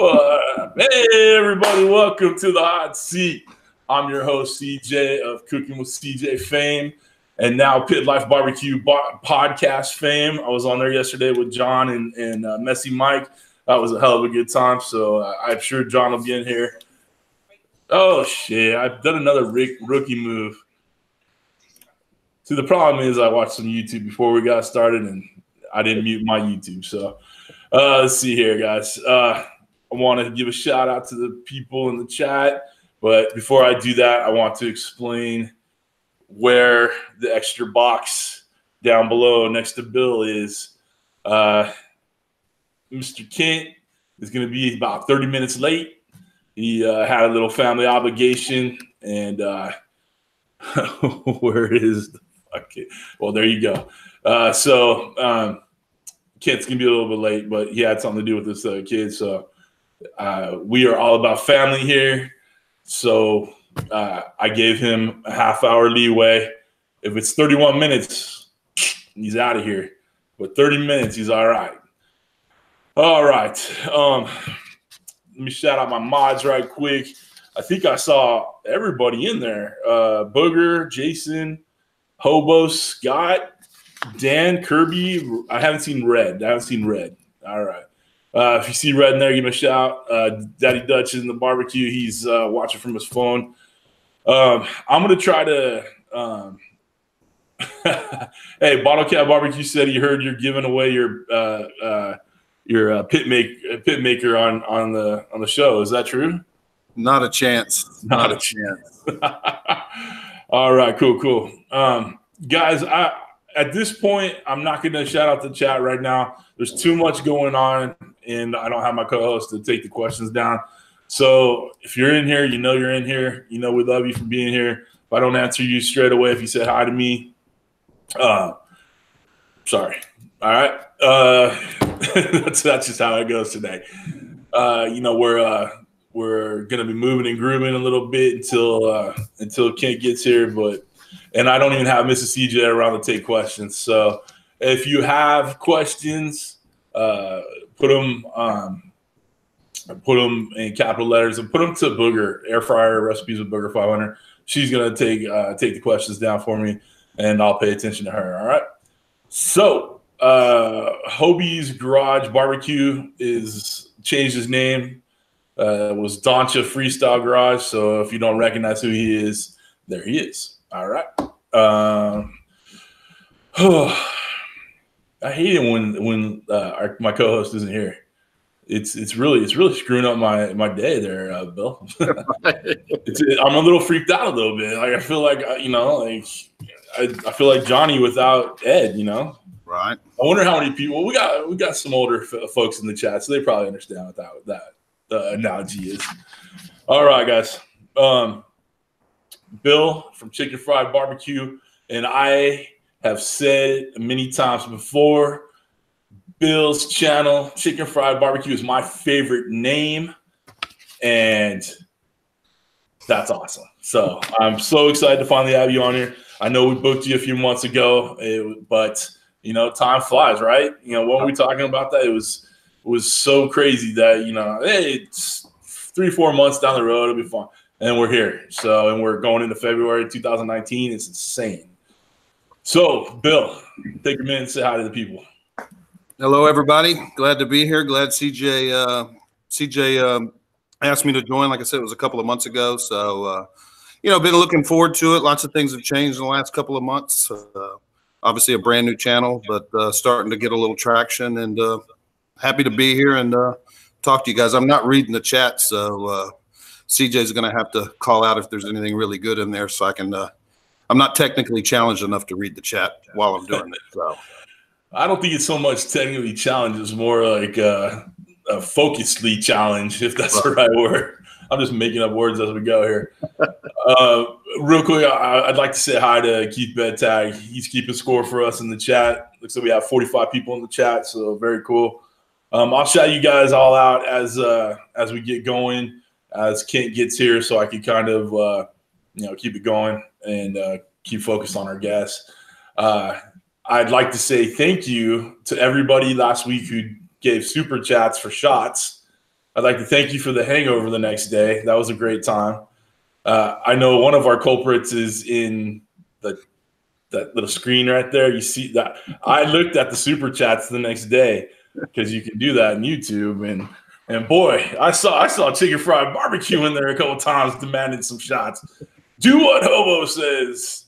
Hey, everybody, welcome to the hot seat. I'm your host, CJ of Cooking with CJ fame, and now Pit Life Barbecue podcast fame. I was on there yesterday with John and Messy Mike. That was a hell of a good time, so I'm sure John will be in here. Oh, shit, I've done another rookie move. See, the problem is I watched some YouTube before we got started, and I didn't mute my YouTube, so let's see here, guys. I want to give a shout out to the people in the chat, but before I do that, I want to explain where the extra box down below next to Bill is. Mr. Kent is going to be about 30 minutes late. He had a little family obligation, and where is the fucking? Well, there you go. Kent's going to be a little bit late, but he had something to do with this kid, so we are all about family here, so I gave him a half-hour leeway. If it's 31 minutes, he's out of here. But 30 minutes, he's all right. All right. Let me shout out my mods right quick. I think I saw everybody in there. Booger, Jason, Hobo, Scott, Dan, Kirby. I haven't seen Red. All right. If you see Red in there, give him a shout. Daddy Dutch is in the barbecue. He's watching from his phone. I'm going to try to hey, Bottle Cap Barbecue said he heard you're giving away your pit maker on the show. Is that true? Not a chance. Not a chance. All right, cool. Guys, at this point, I'm not going to shout out the chat right now. There's too much going on, and I don't have my co-host to take the questions down. So if you're in here, you know you're in here. You know we love you for being here. If I don't answer you straight away, if you said hi to me, sorry. All right. That's just how it goes today. We're going to be moving and grooving a little bit until Kent gets here, and I don't even have Mrs. CJ around to take questions. So if you have questions, put them in capital letters and put them to Booger, Air Fryer Recipes with Booger 500. She's gonna take the questions down for me, and I'll pay attention to her. All right. So Hobie's Garage Barbecue is changed his name. It was Doncha Freestyle Garage. So if you don't recognize who he is, there he is. All right. I hate it when my co-host isn't here. It's really screwing up my day there, Bill. I'm a little freaked out a little bit. Like I feel like I feel like Johnny without Ed. Right. I wonder how many people we got. Some older folks in the chat, so they probably understand what that analogy is. All right, guys. Bill from Chicken Fried BBQ, and I have said many times before, Bill's channel, Chicken Fried BBQ, is my favorite name, and that's awesome. So I'm so excited to finally have you on here. I know we booked you a few months ago, but time flies, right? What were we talking about that? It was so crazy that hey, it's 3-4 months down the road, it'll be fun. And we're here. And we're going into February 2019. It's insane. So, Bill, take a minute and say hi to the people. Hello, everybody. Glad to be here. Glad CJ asked me to join. Like I said, it was a couple of months ago. So, been looking forward to it. Lots of things have changed in the last couple of months. Obviously, a brand new channel, but starting to get a little traction. And happy to be here and talk to you guys. I'm not reading the chat, so CJ is going to have to call out if there's anything really good in there, so I can. I'm not technically challenged enough to read the chat while I'm doing it. So I don't think it's so much technically challenged; it's more like a focusedly challenged, if that's the right word. I'm just making up words as we go here. Real quick, I'd like to say hi to Keith Bedtag. He's keeping score for us in the chat. Looks like we have 45 people in the chat, so very cool. I'll shout you guys all out as we get going. As Kent gets here, so I can kind of keep it going and keep focused on our guests. I'd like to say thank you to everybody last week who gave super chats for shots. I'd like to thank you for the hangover the next day. That was a great time. I know one of our culprits is in that little screen right there. You see that? I looked at the super chats the next day because you can do that on YouTube, and boy, I saw Chicken Fried BBQ in there a couple times demanding some shots. Do what Hobo says.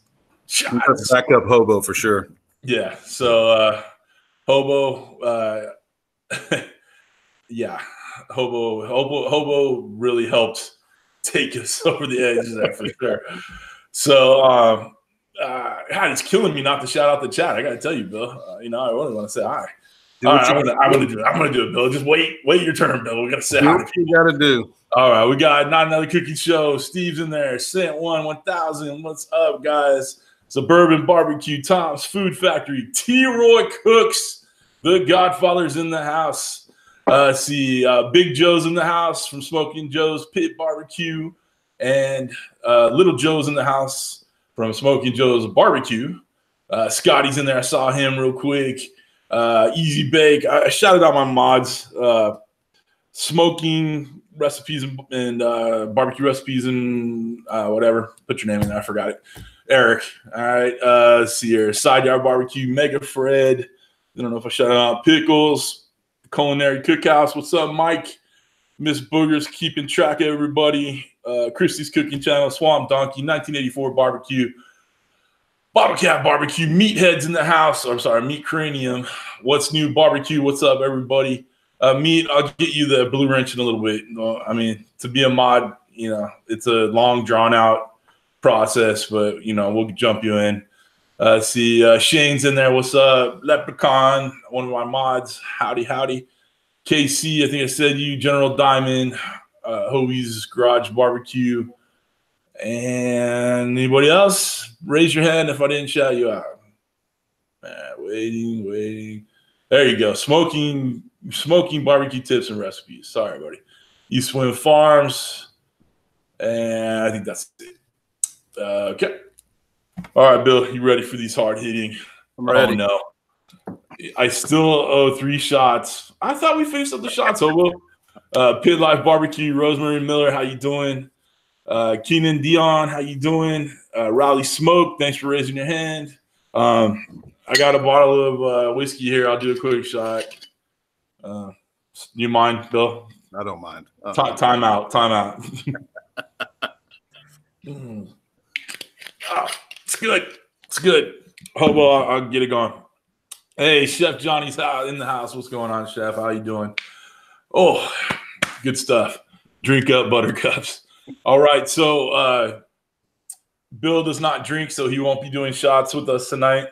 Shots. Back up Hobo for sure. Yeah. So Hobo, yeah, Hobo really helped take us over the edge there for sure. So God, it's killing me not to shout out the chat. I got to tell you, Bill. I really want to say hi. All right, I'm gonna do it. I'm gonna do it, Bill. Just wait your turn, Bill. We gotta say hi. What you gotta do? All right, we got Not Another Cooking Show. Steve's in there. Scent 1000. What's up, guys? Suburban Barbecue, Tom's Food Factory, T-Roy Cooks, the Godfather's in the house. Big Joe's in the house from Smoking Joe's Pit Barbecue, and Little Joe's in the house from Smoking Joe's Barbecue. Scotty's in there. I saw him real quick. Easy Bake. I shouted out my mods. Smoking recipes and barbecue recipes and whatever. Put your name in there. I forgot it. Eric. All right. Let's see here. Side Yard Barbecue. Mega Fred. I don't know if I shouted out Pickles. Culinary Cookhouse. What's up, Mike? Miss Boogers keeping track of everybody. Christie's Cooking Channel. Swamp Donkey. 1984 Barbecue. Bottle Cap Barbecue, Meatheads in the house. I'm sorry, Meat Cranium. What's new barbecue? What's up, everybody? Meat, I'll get you the blue wrench in a little bit. I mean, to be a mod, it's a long, drawn-out process, but, we'll jump you in. Shane's in there. What's up? Leprechaun, one of my mods. Howdy. KC, I think I said you. General Diamond, Hobie's Garage Barbecue. And anybody else? Raise your hand if I didn't shout you out. Waiting. There you go. Smoking barbecue tips and recipes. Sorry, buddy. East Wind Farms. And I think that's it. Okay. All right, Bill, you ready for these hard hitting? I'm ready. Oh, no. I still owe 3 shots. I thought we finished up the shots, Hobo. Pit Life Barbecue, Rosemary Miller, how you doing? Keenan Dion, how you doing? Raleigh Smoke, thanks for raising your hand. I got a bottle of whiskey here. I'll do a quick shot. You mind, Bill? I don't mind. Time out. Oh, it's good. Hobo, I'll get it going. Hey, Chef Johnny's in the house. What's going on, Chef? How you doing? Oh, good stuff. Drink up, buttercups. All right, so Bill does not drink, so he won't be doing shots with us tonight.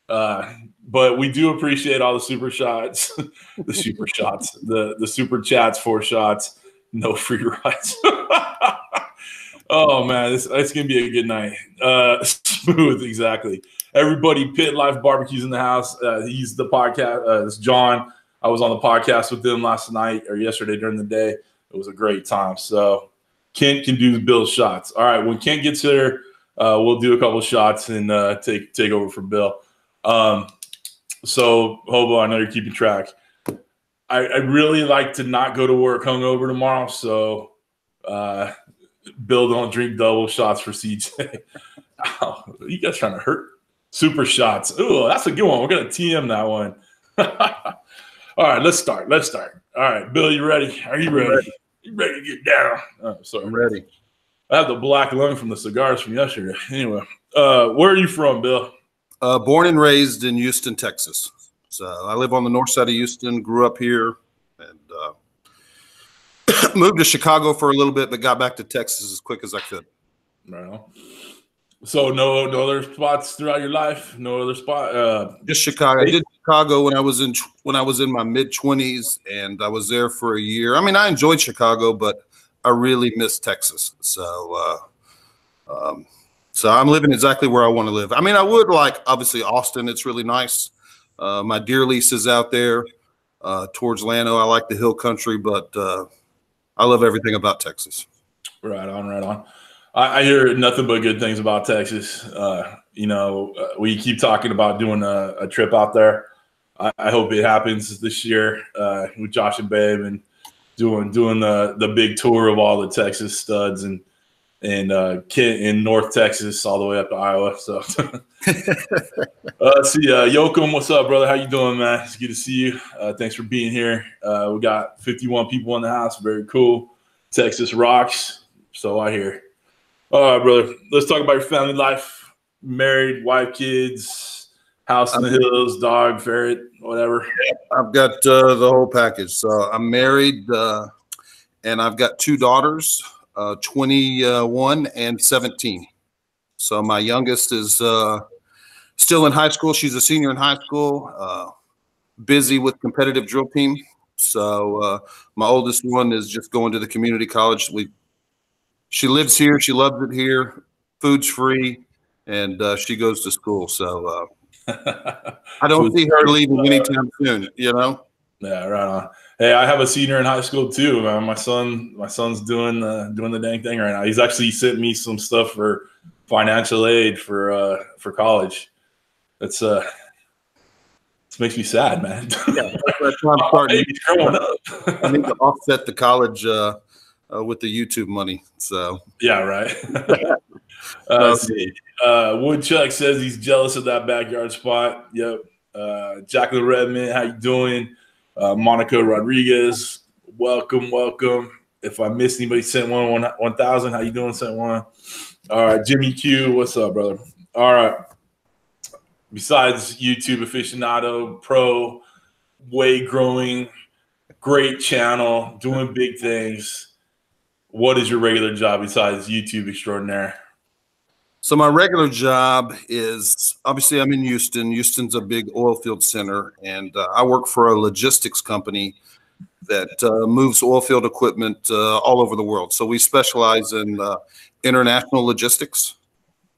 But we do appreciate all the super shots, the super chats, 4 shots, no free rides. Oh man, it's gonna be a good night. Smooth, exactly. Everybody, Pit Life Barbecue's in the house. He's the podcast. It's John. I was on the podcast with him last night or yesterday during the day. It was a great time. So Kent can do Bill's shots. All right, when Kent gets here, we'll do a couple shots and take over for Bill. So Hobo, I know you're keeping track. I really like to not go to work hungover tomorrow, so Bill don't drink double shots for CJ. Oh, you guys trying to hurt? Super shots. Ooh, that's a good one. We're gonna TM that one. All right, let's start. All right, Bill, you ready? Are you ready? You ready to get down? Oh, sorry. I'm ready. I have the black lung from the cigars from yesterday. Anyway, where are you from, Bill? Born and raised in Houston, Texas. So I live on the north side of Houston, grew up here, and moved to Chicago for a little bit, but got back to Texas as quick as I could. Right on. So no other spots throughout your life? No other spot? Just Chicago. I did Chicago when I was in my mid-20s, and I was there for a year. I mean, I enjoyed Chicago, but I really miss Texas. So I'm living exactly where I want to live. I mean, I would like, obviously, Austin. It's really nice. My deer lease is out there towards Llano. I like the hill country, but I love everything about Texas. Right on. I hear nothing but good things about Texas. We keep talking about doing a trip out there. I hope it happens this year with Josh and Babe, and doing the big tour of all the Texas studs and in North Texas all the way up to Iowa. So let's see, Yoakum, what's up, brother? How you doing, man? It's good to see you. Thanks for being here. We got 51 people in the house. Very cool. Texas rocks. So I hear. All right, brother. Let's talk about your family life. Married, wife, kids, house in the hills, dog, ferret, whatever. I've got the whole package. So I'm married, and I've got 2 daughters, 21 and 17. So my youngest is still in high school. She's a senior in high school, busy with competitive drill team. So my oldest one is just going to the community college. She lives here. She loves it here. Food's free, and she goes to school. So I don't see her leaving anytime soon, you know? Yeah, right on. Hey, I have a senior in high school too, man. My son's doing the dang thing right now. He's actually sent me some stuff for financial aid for college. This makes me sad, man. Yeah, that's why I'm starting. I need to offset the college with the YouTube money. So yeah, right. Let's see. Woodchuck says he's jealous of that backyard spot. Yep. Jacqueline Redmond, how you doing? Monica Rodriguez, welcome. If I missed anybody, sent 1,000. How you doing? Sent 1. All right, Jimmy Q, what's up, brother? All right. Besides YouTube aficionado, pro, way growing, great channel, doing big things. What is your regular job besides YouTube extraordinaire? So my regular job is, obviously I'm in Houston. Houston's a big oil field center, and I work for a logistics company that moves oil field equipment all over the world. So we specialize in international logistics.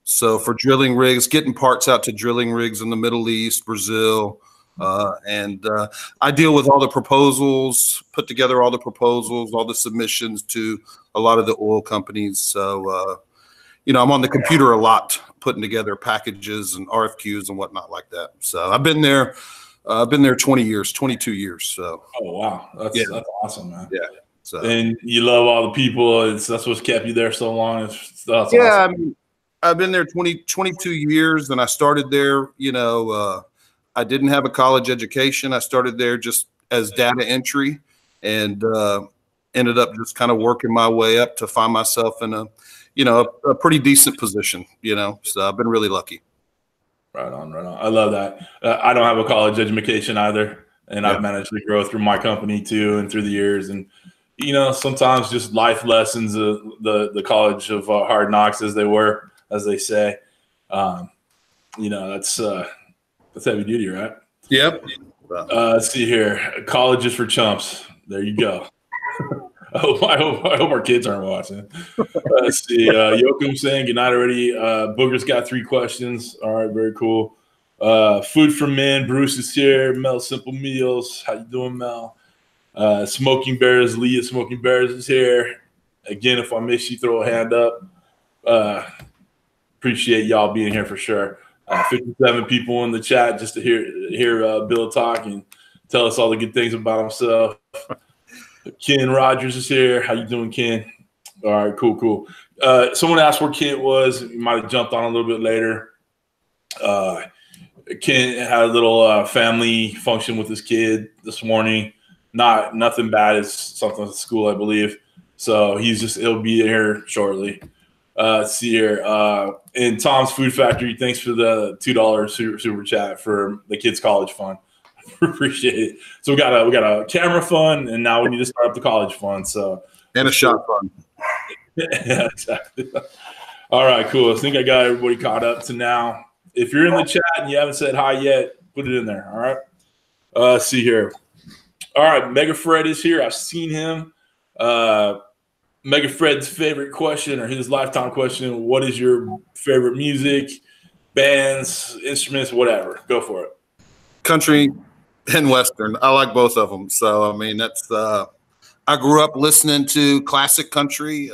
So for drilling rigs, getting parts out to drilling rigs in the Middle East, Brazil, and I deal with all the proposals, put together all the proposals, all the submissions to a lot of the oil companies. So, I'm on the computer a lot, putting together packages and RFQs and whatnot like that. So I've been there 20 years, 22 years. So. Oh, wow. That's awesome, man. Yeah. So. And you love all the people. That's what's kept you there so long. That's yeah. Awesome. I mean, I've been there 22 years, and I started there, I didn't have a college education. I started there just as data entry, and ended up just kind of working my way up to find myself in a pretty decent position, so I've been really lucky. Right on. I love that. I don't have a college education either, and I've managed to grow through my company too and through the years. And, sometimes just life lessons, the college of hard knocks as they say, that's heavy duty, right? Yep. Let's see here. College is for chumps. There you go. I hope our kids aren't watching. Let's see. Yoakum saying good night already. Booger's got 3 questions. All right, very cool. Food for Men. Bruce is here. Mel Simple Meals. How you doing, Mel? Smoking Bears. Lee at Smoking Bears is here. Again, if I miss you, throw a hand up. Appreciate y'all being here for sure. 57 people in the chat just to hear Bill talk and tell us all the good things about himself. Ken Rogers is here. How you doing, Ken? All right, cool. Someone asked where Kent was. You might have jumped on a little bit later. Ken had a little family function with his kid this morning. Nothing bad. It's something at school, I believe. So he'll be here shortly. Let's see here. And Tom's Food Factory, thanks for the $2 super chat for the kids' college fund. Appreciate it. So we got a camera fund, and now we need to start up the college fund. So and a shot fund. Yeah, exactly. All right, cool. I think I got everybody caught up to now. If you're in the chat and you haven't said hi yet, put it in there. All right. Let's see here. All right, Mega Fred is here. I've seen him. Mega Fred's favorite question, or his lifetime question: what is your favorite music, bands, instruments, whatever? Go for it. Country and Western. I like both of them. So, I mean, that's I grew up listening to classic country.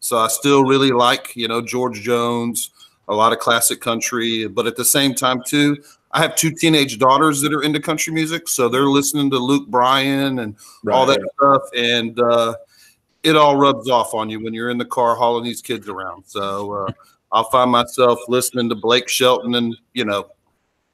So I still really like, George Jones, a lot of classic country. But at the same time, too, I have 2 teenage daughters that are into country music, so they're listening to Luke Bryan and all that stuff, and it all rubs off on you when you're in the car hauling these kids around. So I'll find myself listening to Blake Shelton and, you know,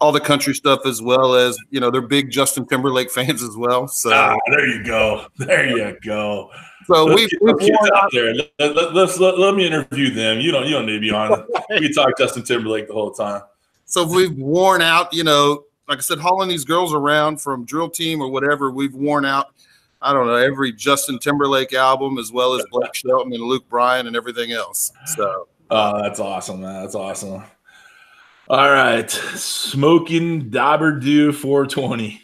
all the country stuff, as well as, you know, they're big Justin Timberlake fans as well. So there you go. There you go. So we've kids out there. Let me interview them. You don't need to be on. We talk Justin Timberlake the whole time. So we've worn out, you know, like I said, hauling these girls around from drill team or whatever. We've worn out, I don't know, every Justin Timberlake album, as well as Blake Shelton and Luke Bryan and everything else. So that's awesome, man. That's awesome. All right, Smoking Dabberdo 420.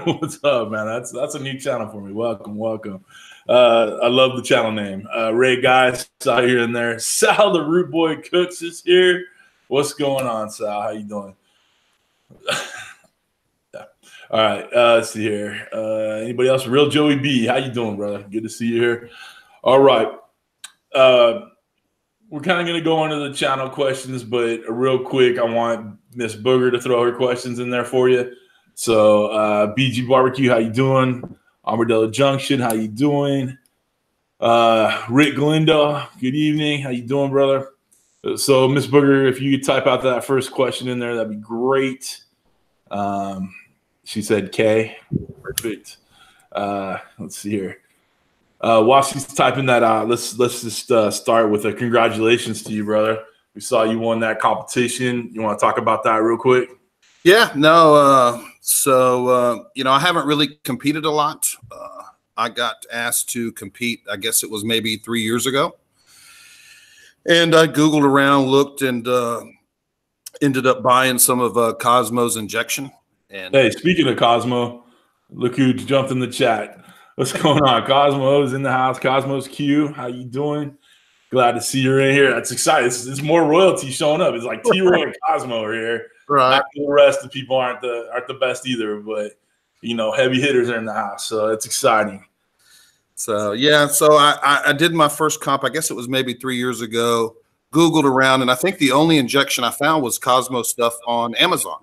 What's up, man? That's a new channel for me. Welcome. I love the channel name. Ray Guys out here in there. Sal the Root Boy Cooks is here. What's going on, Sal? How you doing? Yeah. All right. Let's see here. Anybody else? Real Joey B. How you doing, brother? Good to see you here. All right. We're kind of going to go into the channel questions, but real quick, I want Miss Booger to throw her questions in there for you. So, BG Barbecue, how you doing? Armadillo Junction, how you doing? Rick Galindo, good evening. How you doing, brother? So, Miss Booger, if you could type out that first question in there, that'd be great. She said K. Perfect. Let's see here. While she's typing that out, let's just start with a congratulations to you, brother. We saw you won that competition. You want to talk about that real quick? Yeah, no. You know, I haven't really competed a lot. I got asked to compete, I guess it was maybe 3 years ago. And I Googled around, looked, and ended up buying some of Cosmo's injection. And hey, speaking of Cosmo, look who jumped in the chat. What's going on? Cosmo's in the house. Cosmo's Q. How you doing? Glad to see you're in here. That's exciting. It's more royalty showing up. It's like T-Roy and Cosmo are here. Right. Not the rest of the people aren't the best either, but you know, heavy hitters are in the house, so it's exciting. So yeah, so I did my first comp. I guess it was maybe 3 years ago. Googled around, and I think the only injection I found was Cosmo stuff on Amazon.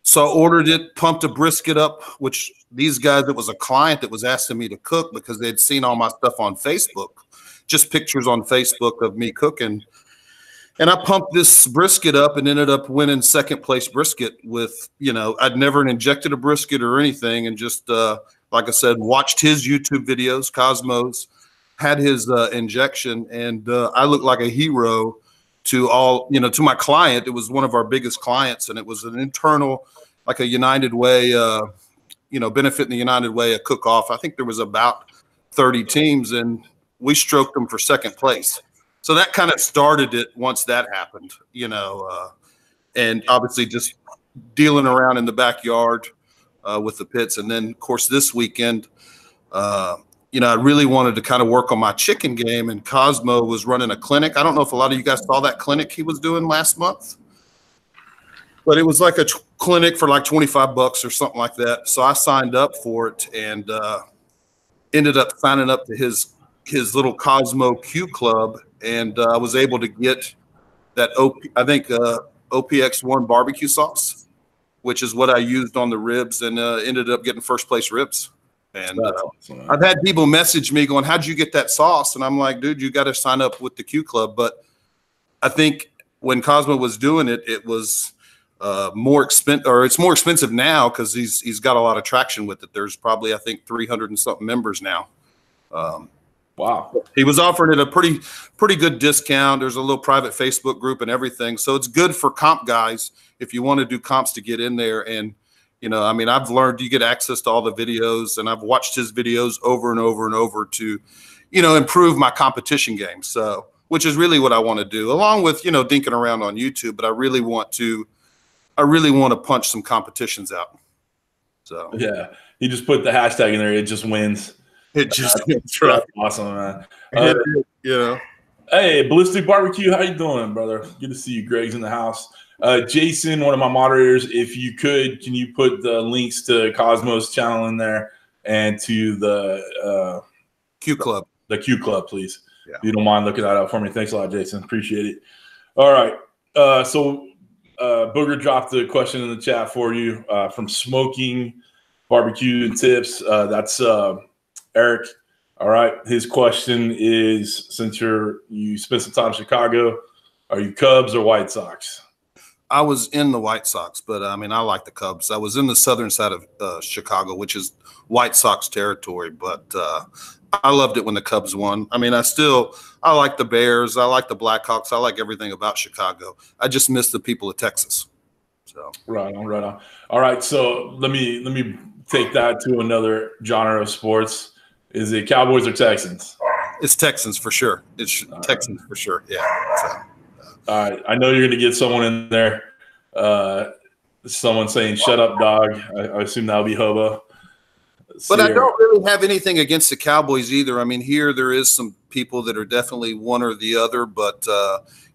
So I ordered it, pumped a brisket up, which these guys, it was a client that was asking me to cook because they'd seen all my stuff on Facebook, just pictures on Facebook of me cooking. And I pumped this brisket up and ended up winning second place brisket with, you know, I'd never injected a brisket or anything. And just, like I said, watched his YouTube videos, Cosmos, had his injection. And I looked like a hero to all, you know, to my client. It was one of our biggest clients, and it was an internal, like a United Way, you know, benefiting the United Way, a cook-off. I think there was about 30 teams, and we stroked them for second place. So that kind of started it once that happened, you know, and obviously just dealing around in the backyard with the pits. And then, of course, this weekend, you know, I really wanted to kind of work on my chicken game, and Cosmo was running a clinic. I don't know if a lot of you guys saw that clinic he was doing last month, but it was like a clinic for like $25 or something like that. So I signed up for it and ended up signing up to his little Cosmo Q Club, and I was able to get that OPX1 barbecue sauce, which is what I used on the ribs, and ended up getting first place ribs. And awesome. I've had people message me going, "How'd you get that sauce?" And I'm like, "Dude, you got to sign up with the Q Club." But I think when Cosmo was doing it, it was more expensive, or it's more expensive now because he's got a lot of traction with it. There's probably, I think, 300 and something members now. Wow. He was offering it a pretty good discount. There's a little private Facebook group and everything. So it's good for comp guys if you want to do comps to get in there. And, you know, I mean, I've learned you get access to all the videos, and I've watched his videos over and over and over to, you know, improve my competition game. So, which is really what I want to do, along with, you know, dinking around on YouTube. But I really want to punch some competitions out. So yeah, he just put the hashtag in there. It just wins. It just that's awesome, man. You know. Hey, Ballistic Barbecue, how you doing, brother? Good to see you. Greg's in the house. Jason, one of my moderators, if you could, can you put the links to Cosmo's channel in there and to the Q Club? The Q Club, please. Yeah. If you don't mind looking that up for me. Thanks a lot, Jason. Appreciate it. All right. So Booger dropped a question in the chat for you from Smoking Barbecue and Tips. That's Eric. All right. His question is, since you spent some time in Chicago, are you Cubs or White Sox? I was in the White Sox, but I mean, I like the Cubs. I was in the southern side of Chicago, which is White Sox territory, but I loved it when the Cubs won. I mean, I like the Bears. I like the Blackhawks. I like everything about Chicago. I just miss the people of Texas. So right on, right on. All right, so let me take that to another genre of sports. Is it Cowboys or Texans? It's Texans for sure. It's Texans for sure. Yeah. So. All right. I know you're going to get someone in there. Someone saying, shut up, dog. I assume that'll be Hobo. But I don't really have anything against the Cowboys either. I mean, here there is some people that are definitely one or the other. But,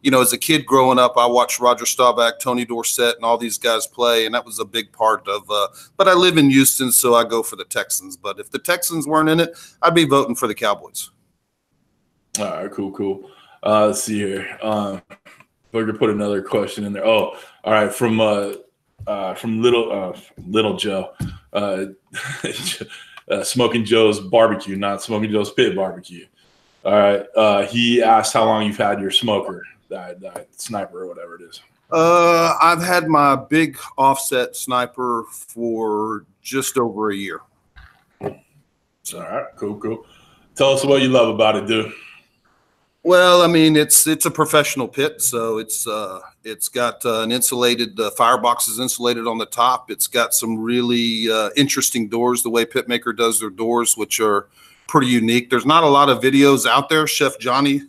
you know, as a kid growing up, I watched Roger Staubach, Tony Dorsett, and all these guys play. And that was a big part of but I live in Houston, so I go for the Texans. But if the Texans weren't in it, I'd be voting for the Cowboys. All right, cool. Let's see here. Booger put another question in there. Oh, all right. From Little Joe, Smoking Joe's Barbecue, not Smoking Joe's Pit Barbecue. All right. He asked how long you've had your smoker, that sniper or whatever it is. I've had my big offset sniper for just over a year. All right. Cool. Tell us what you love about it, dude. Well, I mean, it's a professional pit, so it's got an insulated firebox is insulated on the top. It's got some really interesting doors, the way Pitmaker does their doors, which are pretty unique. There's not a lot of videos out there. Chef Johnny,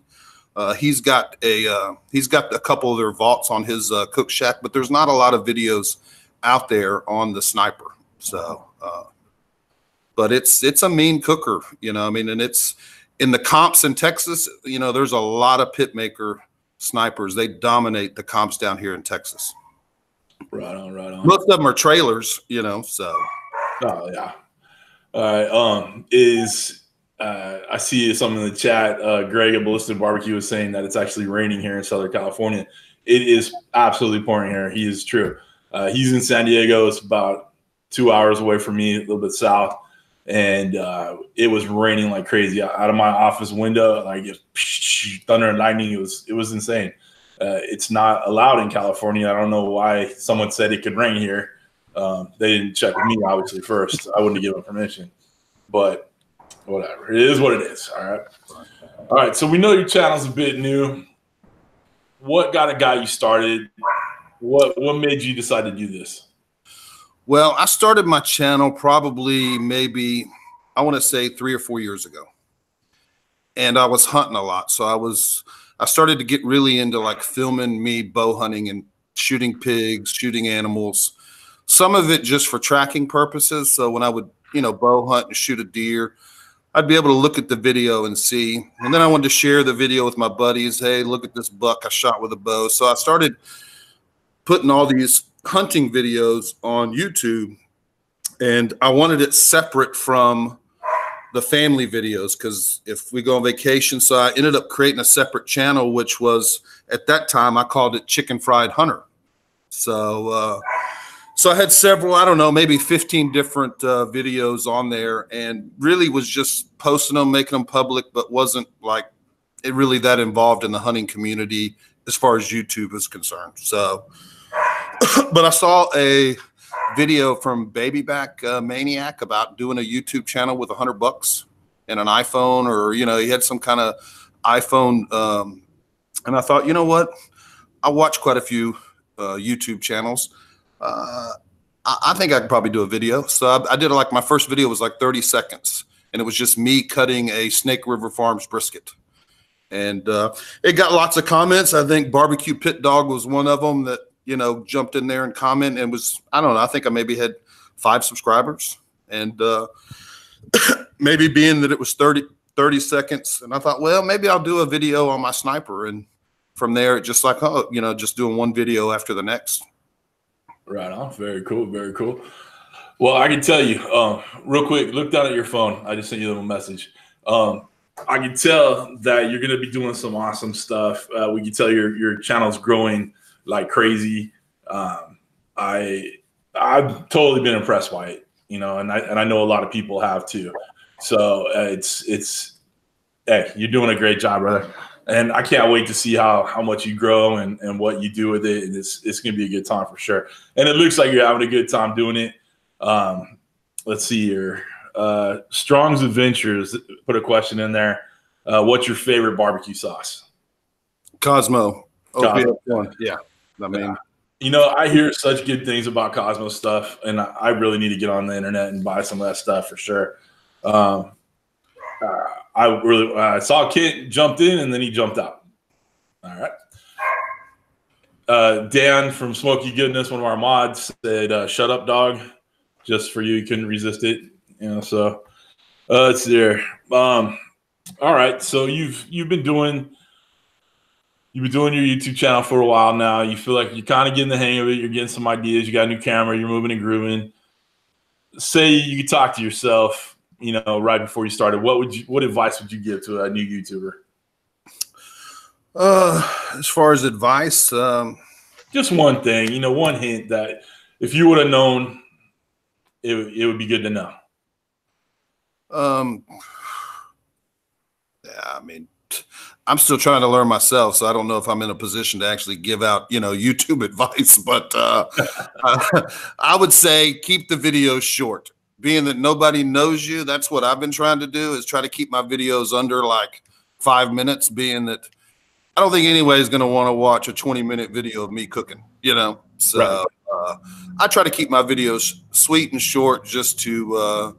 he's got a couple of their vaults on his cook shack, but there's not a lot of videos out there on the sniper. So, but it's a mean cooker, you know. I mean, and it's. In the comps in Texas, you know, there's a lot of Pitmaker snipers. They dominate the comps down here in Texas. Right on. Most of them are trailers, you know, so. Oh, yeah. All right. I see something in the chat. Greg at Ballistic Barbecue is saying that it's actually raining here in Southern California. It is absolutely pouring here. He is true. He's in San Diego. It's about 2 hours away from me, a little bit south. And it was raining like crazy out of my office window, like thunder and lightning. It was insane. It's not allowed in California. I don't know why someone said it could rain here. They didn't check with me, obviously, first. I wouldn't give them permission. But whatever. It is what it is. All right. So we know your channel's a bit new. What got you started? What made you decide to do this? Well, I started my channel probably maybe, I want to say 3 or 4 years ago. And I was hunting a lot. So I started to get really into like filming me bow hunting and shooting pigs, shooting animals. Some of it just for tracking purposes. So when I would, you know, bow hunt and shoot a deer, I'd be able to look at the video and see. And then I wanted to share the video with my buddies. Hey, look at this buck I shot with a bow. So I started putting all these hunting videos on YouTube, and I wanted it separate from the family videos because if we go on vacation, so I ended up creating a separate channel, which was at that time I called it Chicken Fried Hunter. So so I had several, I don't know, maybe 15 different videos on there, and really was just posting them, making them public, but wasn't like it really that involved in the hunting community as far as YouTube is concerned. So but I saw a video from Babyback Maniac about doing a YouTube channel with $100 and an iPhone, or, you know, he had some kind of iPhone. And I thought, you know what? I watch quite a few YouTube channels. I think I could probably do a video. So I did like my first video was like 30 seconds, and it was just me cutting a Snake River Farms brisket. And it got lots of comments. I think Barbecue Pit Dog was one of them that, you know, jumped in there and comment, and was, I don't know, I think I maybe had 5 subscribers, and maybe being that it was 30 seconds. And I thought, well, maybe I'll do a video on my sniper. And from there, it just like, oh, you know, just doing one video after the next. Right on. Very cool. Well, I can tell you real quick, look down at your phone. I just sent you a little message. I can tell that you're going to be doing some awesome stuff. We can tell your channel's growing like crazy. I've totally been impressed by it, you know, and I know a lot of people have too. So hey, you're doing a great job, brother. And I can't wait to see how much you grow and what you do with it. And it's going to be a good time for sure. And it looks like you're having a good time doing it. Let's see here. Strong's Adventures put a question in there. What's your favorite barbecue sauce? Cosmo. Yeah. I mean, you know, I hear such good things about Cosmo stuff, and I really need to get on the internet and buy some of that stuff for sure. I saw Kent jumped in and then he jumped out. All right. Dan from SmokeyGoodness, one of our mods, said, "Shut up, dog." Just for you, he couldn't resist it. You know, so let's see here. All right, so you've been doing your YouTube channel for a while now. You feel like you're kind of getting the hang of it. You're getting some ideas. You got a new camera. You're moving and grooving. Say you could talk to yourself, you know, right before you started. What advice would you give to a new YouTuber? As far as advice, just one thing, you know, one hint that if you would have known, it would be good to know. Yeah, I mean, I'm still trying to learn myself, so I don't know if I'm in a position to actually give out, you know, YouTube advice. But I would say keep the videos short. Being that nobody knows you, that's what I've been trying to do, is try to keep my videos under like 5 minutes. Being that I don't think anybody's going to want to watch a 20-minute video of me cooking, you know. So right. I try to keep my videos sweet and short, just to,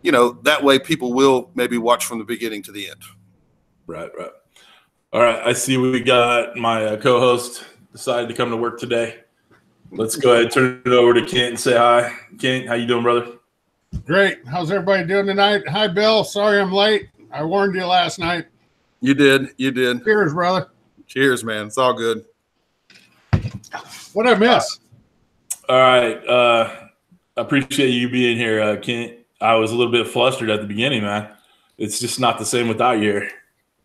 you know, that way people will maybe watch from the beginning to the end. Right. All right. I see we got my co-host decided to come to work today. Let's go ahead and turn it over to Kent and say hi. Kent, how you doing, brother? Great. How's everybody doing tonight? Hi, Bill. Sorry I'm late. I warned you last night. You did. Cheers, brother. Cheers, man. It's all good. What'd I miss? All right. I appreciate you being here, Kent. I was a little bit flustered at the beginning, man. It's just not the same without you here.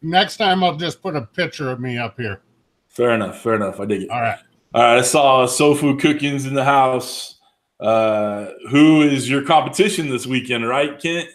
Next time I'll just put a picture of me up here. Fair enough. I dig it. All right. I saw Sofu Cooking's in the house. Who is your competition this weekend, right, Kent?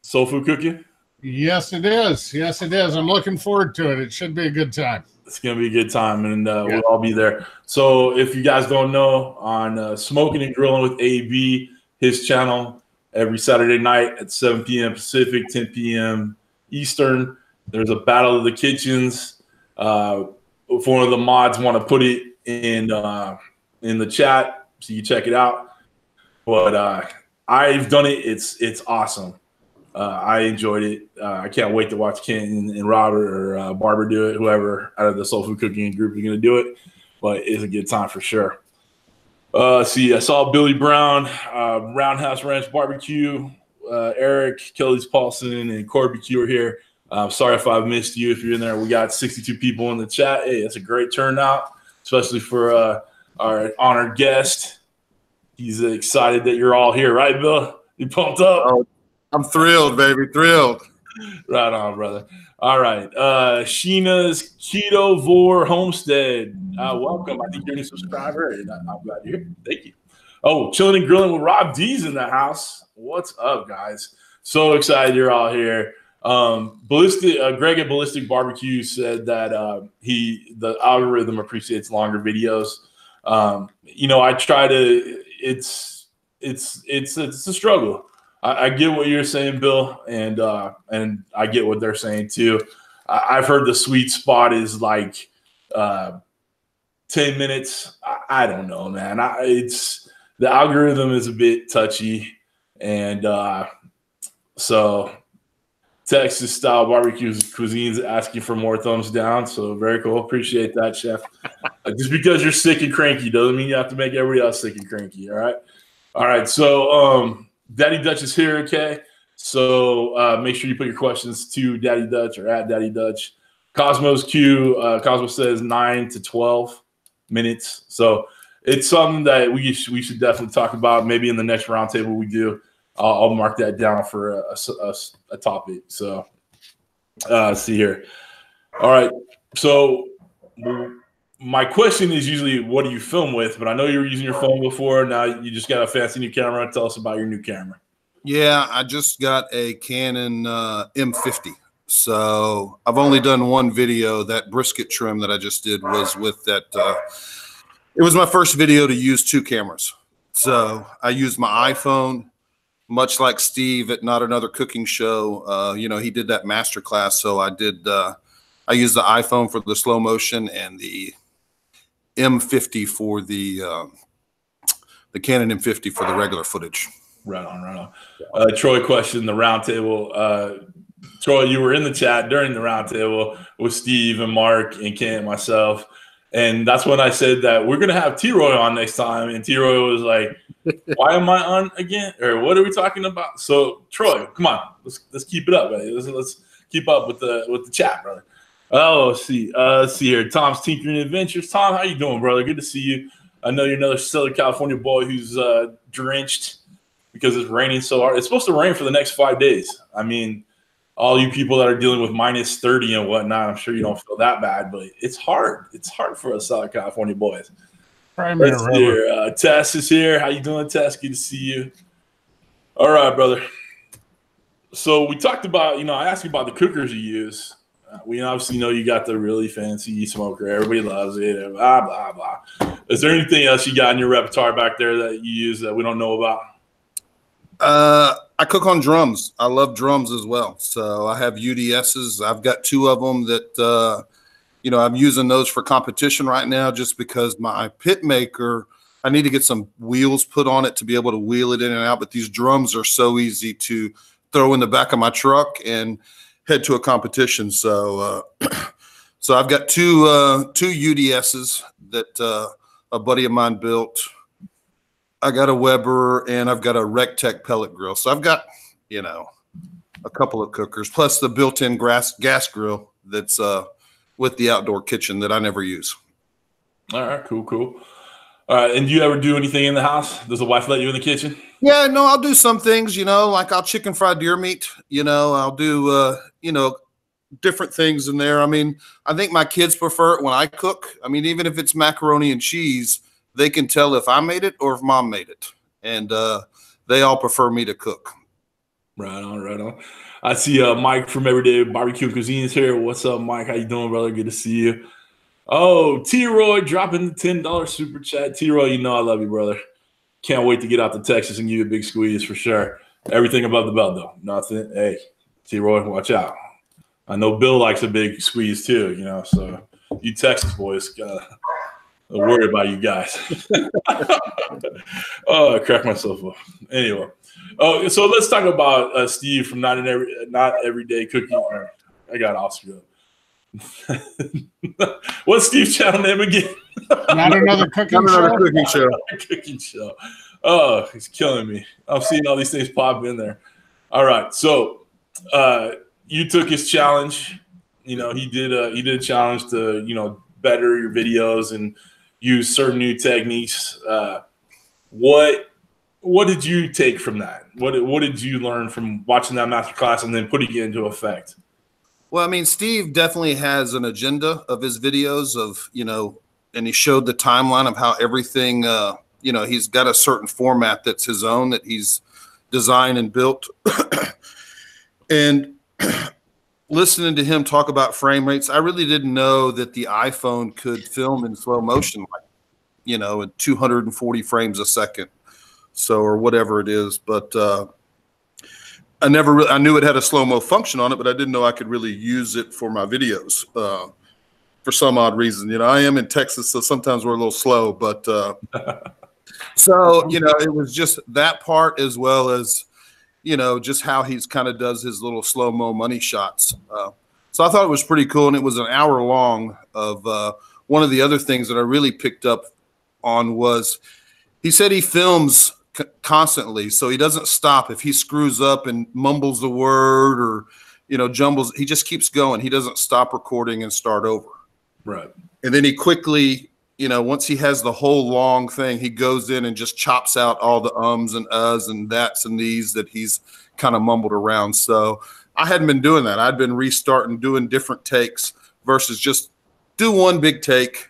Sofu Cooking? Yes, it is. Yes, it is. I'm looking forward to it. It should be a good time. It's going to be a good time, and we'll all be there. So if you guys don't know, on Smoking and Grilling with AB, his channel, every Saturday night at 7 p.m. Pacific, 10 p.m. Eastern, there's a Battle of the Kitchens. If one of the mods want to put it in the chat, so you check it out. But I've done it. It's awesome. I enjoyed it. I can't wait to watch Kent and Robert or Barbara do it. Whoever out of the Soul Food Cooking group is going to do it. But it's a good time for sure. See, I saw Billy Brown, Roundhouse Ranch Barbecue, Eric, Kelly's Paulson, and Kirby are here. Sorry if I've missed you. If you're in there, we got 62 people in the chat. Hey, that's a great turnout, especially for our honored guest. He's excited that you're all here, right, Bill? You pumped up? Oh, I'm thrilled, baby, thrilled. Right on, brother. All right. Sheena's Keto Vor Homestead. Welcome. I think you're a new subscriber, and I'm glad you're here. Thank you. Oh, Chilling and Grilling with Rob D's in the house. What's up, guys? So excited you're all here. Greg at Ballistic Barbecue said that the algorithm appreciates longer videos. You know, I try to. It's a struggle. I get what you're saying, Bill, and I get what they're saying too. I've heard the sweet spot is like 10 minutes. I don't know, man. The algorithm is a bit touchy, and so Texas style barbecue cuisines asking for more thumbs down. So very cool. Appreciate that, chef. Just because you're sick and cranky doesn't mean you have to make everybody else sick and cranky. All right. So Daddy Dutch is here, okay? So make sure you put your questions to Daddy Dutch or at Daddy Dutch. Cosmos Q, Cosmo says 9 to 12 minutes. So it's something that we should definitely talk about. Maybe in the next roundtable we do. I'll mark that down for a topic. So let's see here. All right. So my question is usually, what do you film with? But I know you were using your phone before. Now you just got a fancy new camera. Tell us about your new camera. Yeah, I just got a Canon M50. So I've only done one video. That brisket trim that I just did was with that. It was my first video to use two cameras. So I used my iPhone, much like Steve at Not Another Cooking Show. You know, he did that master class. So I used the iPhone for the slow motion and the M50 for the Canon M50 for the regular footage. Right on, right on. Troy questioned the round table. Troy, you were in the chat during the round table with Steve and Mark and Ken and myself. And that's when I said that we're going to have T-Roy on next time. And T-Roy was like, why am I on again? Or what are we talking about? So, Troy, come on. Let's keep it up, buddy. Let's keep up with the chat, brother. Oh, let's see here. Tom's Tinkering Adventures. Tom, how you doing, brother? Good to see you. I know you're another Southern California boy who's drenched because it's raining so hard. It's supposed to rain for the next 5 days. I mean, all you people that are dealing with minus 30 and whatnot, I'm sure you don't feel that bad, but it's hard. It's hard for us Southern California boys. Let's see here. Tess is here. How you doing, Tess? Good to see you. All right, brother. So we talked about, I asked you about the cookers you use. We obviously know you got the really fancy smoker. Everybody loves it. Blah, blah, blah. Is there anything else you got in your repertoire back there that you use that we don't know about? I cook on drums. I love drums as well. So I have UDSs. I've got two of them that, I'm using those for competition right now just because my pit maker, I need to get some wheels put on it to be able to wheel it in and out. But these drums are so easy to throw in the back of my truck and head to a competition. So, so I've got two UDSs that a buddy of mine built. I got a Weber and I've got a Rectech pellet grill. So I've got, a couple of cookers plus the built-in gas grill that's with the outdoor kitchen that I never use. All right, cool. All right, and do you ever do anything in the house? Does the wife let you in the kitchen? Yeah, no, I'll do some things, like I'll chicken fry deer meat. I'll do, different things in there. I mean, I think my kids prefer it when I cook. I mean, even if it's macaroni and cheese, they can tell if I made it or if mom made it. And they all prefer me to cook. Right on. I see Mike from Everyday Barbecue Cuisine is here. What's up, Mike? How you doing, brother? Good to see you. Oh, T-Roy dropping the $10 super chat. T-Roy, I love you, brother. Can't wait to get out to Texas and give you a big squeeze for sure. Everything above the belt, though. Nothing. Hey, T-Roy, watch out. I know Bill likes a big squeeze too, so you Texas boys gotta worry about you guys. Oh, I cracked myself up. Anyway, so let's talk about Steve from Not Everyday Cooking. I got off screen. What's Steve's channel name again? Not Another Cooking Show. Cooking show. Oh, he's killing me. I'm seeing all these things pop in there. All right, so you took his challenge. He did a challenge to better your videos and use certain new techniques. What did you take from that? What did you learn from watching that masterclass and then putting it into effect? Well, I mean, Steve definitely has an agenda of his videos of, and he showed the timeline of how everything, he's got a certain format that's his own that he's designed and built. And listening to him talk about frame rates, I really didn't know that the iPhone could film in slow motion, at 240 frames a second. So, or whatever it is. But I knew it had a slow-mo function on it, but I didn't know I could really use it for my videos for some odd reason. I am in Texas, so sometimes we're a little slow, but so, it was just that part as well as, just how he's kind of does his little slow-mo money shots. So I thought it was pretty cool, and it was an hour long of one of the other things that I really picked up on was he said he films constantly, so he doesn't stop. If he screws up and mumbles a word or, jumbles, he just keeps going. He doesn't stop recording and start over. Right. And then he quickly, once he has the whole long thing, he goes in and just chops out all the ums and uhs and that's and these that he's kind of mumbled around. So I hadn't been doing that. I'd been restarting, doing different takes versus just do one big take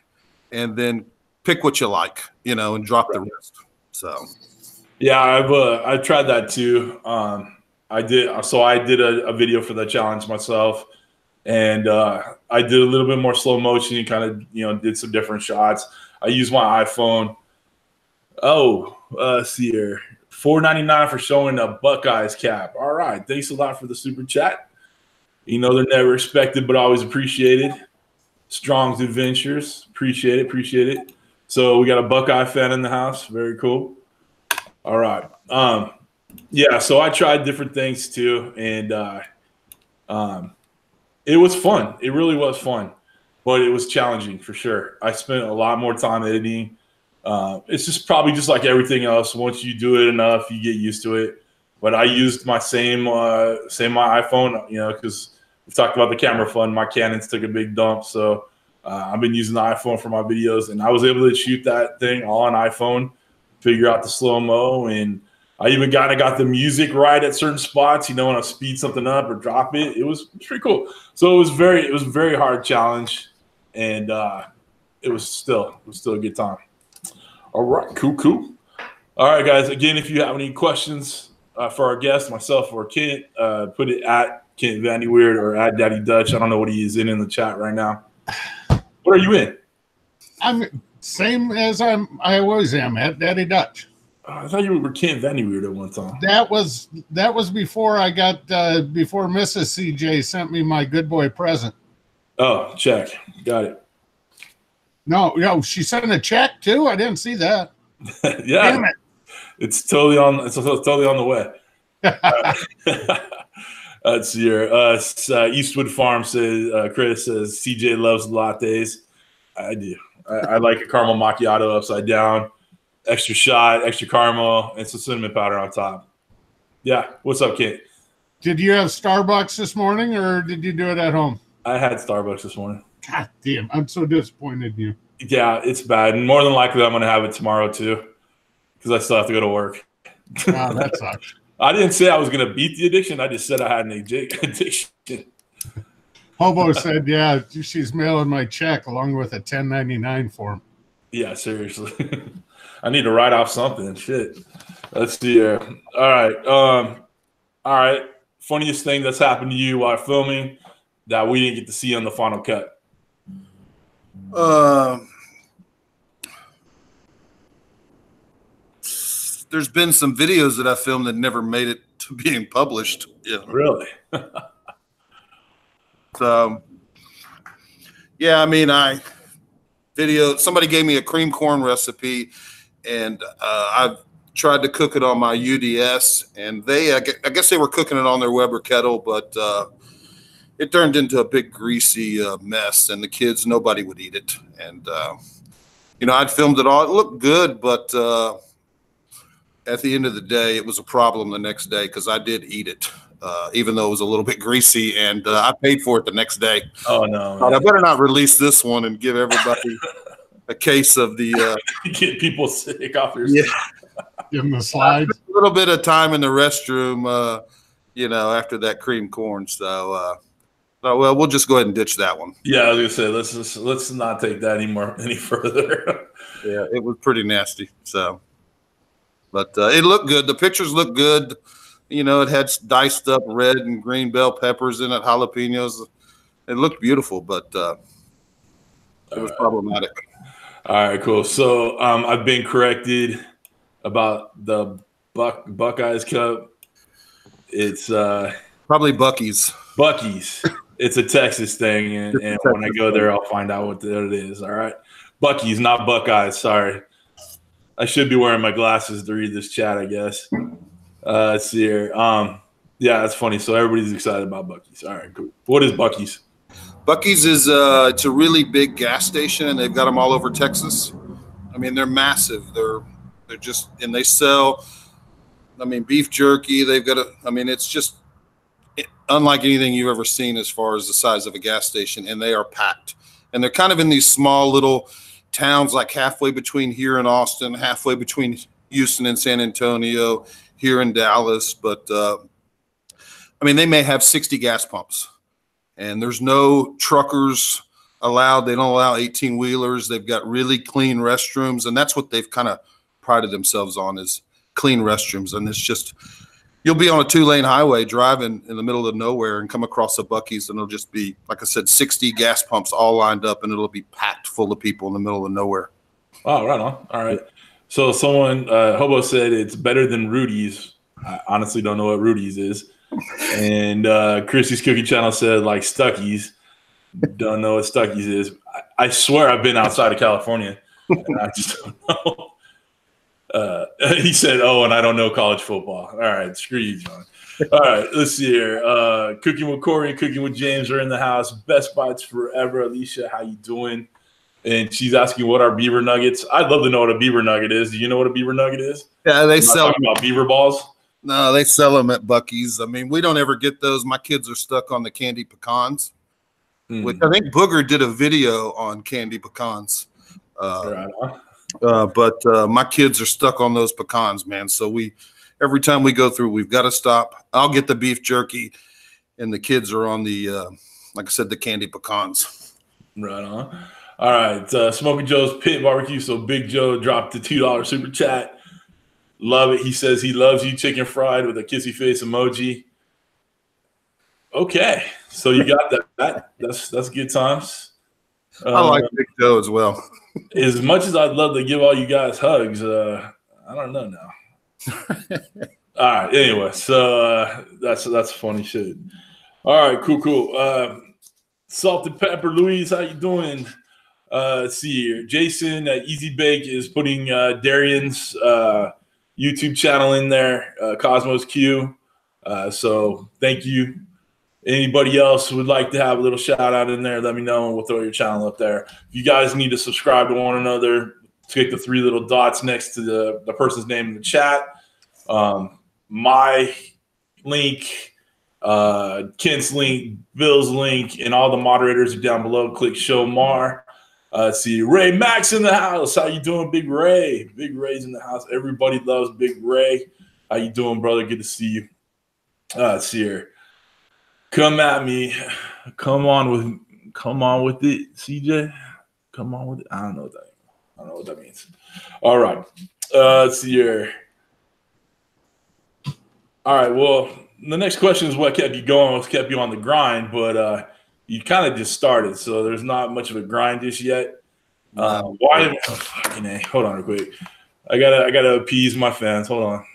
and then pick what you like, you know, and drop the rest. So, yeah, I tried that too. I did a video for the challenge myself, and I did a little bit more slow motion, kind of, you know, did some different shots. I used my iPhone. Oh, see here, $4.99 for showing a Buckeyes cap. All right, thanks a lot for the super chat. You know, they're never expected, but always appreciated. Strong's Adventures, appreciate it. So we got a Buckeye fan in the house. Very cool. All right. Yeah, so I tried different things too, and it was fun. It really was fun, but it was challenging for sure. I spent a lot more time editing. It's just probably just like everything else. Once you do it enough, you get used to it. But I used my same my iPhone, you know, because we've talked about the camera fun. My Canons took a big dump, so I've been using the iPhone for my videos, and I was able to shoot that thing all on iPhone, figure out the slow-mo, and I even got the music right at certain spots, you know, when I speed something up or drop it. It was pretty cool. So it was a very hard challenge, and it was still a good time. All right, cool. All right, guys. Again, if you have any questions for our guest, myself or Kent, put it at Kent Vandy Weird or at Daddy Dutch. I don't know what he is in the chat right now. What are you in? I'm same as I always am, at Daddy Dutch. I thought you were Kent Vandy Weird at one time. That was before I got before Mrs. CJ sent me my good boy present. Oh, check. Got it. No, she sent a check too. I didn't see that. Yeah, damn it. It's totally on the way. Let's see here. Eastwood Farm says, Kris says, CJ loves lattes. I do. I like a caramel macchiato upside down, extra shot, extra caramel, and some cinnamon powder on top. Yeah. What's up, Kent? Did you have Starbucks this morning, or did you do it at home? I had Starbucks this morning. God damn, I'm so disappointed in you. Yeah, it's bad. And more than likely, I'm going to have it tomorrow too, because I still have to go to work. Wow, that sucks. I didn't say I was going to beat the addiction. I just said I had an addiction. Hobo said, yeah, she's mailing my check along with a 1099 form. Yeah, seriously. I need to write off something. Shit. Let's see here. All right. Funniest thing that's happened to you while filming that we didn't get to see on the final cut? There's been some videos that I filmed that never made it to being published. Yeah. Really? So, yeah, I mean, somebody gave me a cream corn recipe, and I've tried to cook it on my UDS, and I guess they were cooking it on their Weber kettle, but it turned into a big greasy mess, and the kids, nobody would eat it. And, you know, I'd filmed it all. It looked good, but at the end of the day, it was a problem the next day because I did eat it, even though it was a little bit greasy, and I paid for it the next day. Oh, no. But I better not release this one and give everybody a case of the get people sick off their Give them the slides. A little bit of time in the restroom, you know, after that cream corn. So, well, we'll just go ahead and ditch that one. Yeah, I was gonna say let's not take that any further. Yeah, it was pretty nasty. So, but it looked good. The pictures looked good. You know, it had diced up red and green bell peppers in it, jalapenos. It looked beautiful, but it was problematic. All right, cool. So I've been corrected about the Buckeyes Cup. It's probably Buc-ee's. Buc-ee's. It's a Texas thing, and when I go there, I'll find out what it is. All right, Buc-ee's, not Buckeyes. Sorry, I should be wearing my glasses to read this chat, I guess. Let's see here. Yeah, that's funny. So everybody's excited about Buc-ee's. All right, cool. What is Buc-ee's? Buc-ee's is it's a really big gas station, and they've got them all over Texas. I mean, they're massive. They're just, and they sell, I mean, beef jerky. They've got I mean, it's just unlike anything you've ever seen as far as the size of a gas station, and they are packed. And they're kind of in these small little towns, like halfway between here and Austin, halfway between Houston and San Antonio, here in Dallas. But I mean, they may have 60 gas pumps, and there's no truckers They don't allow 18-wheelers. They've got really clean restrooms, and that's what they've kind of prided themselves on, is clean restrooms. And it's just, you'll be on a 2-lane highway driving in the middle of nowhere and come across a Buc-ee's, and it'll just be, like I said, 60 gas pumps all lined up, and it'll be packed full of people in the middle of nowhere. Oh, right on. All right. So someone, Hobo, said it's better than Rudy's. I honestly don't know what Rudy's is. And Chrissy's Cooking Channel said, like, Stuckey's. Don't know what Stuckey's is. I swear I've been outside of California, and I just don't know. He said, oh, and I don't know college football. All right, screw you, John. All right, let's see here. Cooking with Corey and Cooking with James are in the house. Best Bites Forever. Alicia, how you doing? And she's asking what are beaver nuggets. I'd love to know what a beaver nugget is. Do you know what a beaver nugget is? Yeah, they sell talking about beaver balls. No, they sell them at Buc-ee's. I mean, we don't ever get those. My kids are stuck on the candy pecans, which I think Booger did a video on candy pecans. But my kids are stuck on those pecans, man. So every time we go through, we've got to stop. I'll get the beef jerky, and the kids are on the, like I said, the candy pecans. Right on. All right, Smoky Joe's Pit Barbecue. So Big Joe dropped the $2 super chat. Love it. He says he loves you, chicken fried, with a kissy face emoji. Okay, so you got that. That's good times. I like Big Joe as well. As much as I'd love to give all you guys hugs, I don't know now. All right. Anyway, so that's funny shit. All right. Cool. Salt and Pepper Louise, how you doing? Let's see here. Jason at Easy Bake is putting Darian's YouTube channel in there, Cosmos Q. So thank you. Anybody else would like to have a little shout out in there, let me know, and we'll throw your channel up there. If you guys need to subscribe to one another, click the 3 little dots next to the person's name in the chat. My link, Kent's link, Bill's link, and all the moderators are down below. Click show more. See Ray Max in the house. How you doing, Big Ray? Big Ray's in the house. Everybody loves Big Ray. How you doing, brother? Good to see you. Let's see here. Come at me. Come on with it, CJ. Come on with it. I don't know what that means. All right. Let's see here. All right. Well, the next question is what kept you going, what kept you on the grind, but you kind of just started, so there's not much of a grind just yet. Why? Oh, fucking A. Hold on real quick. I gotta appease my fans. Hold on.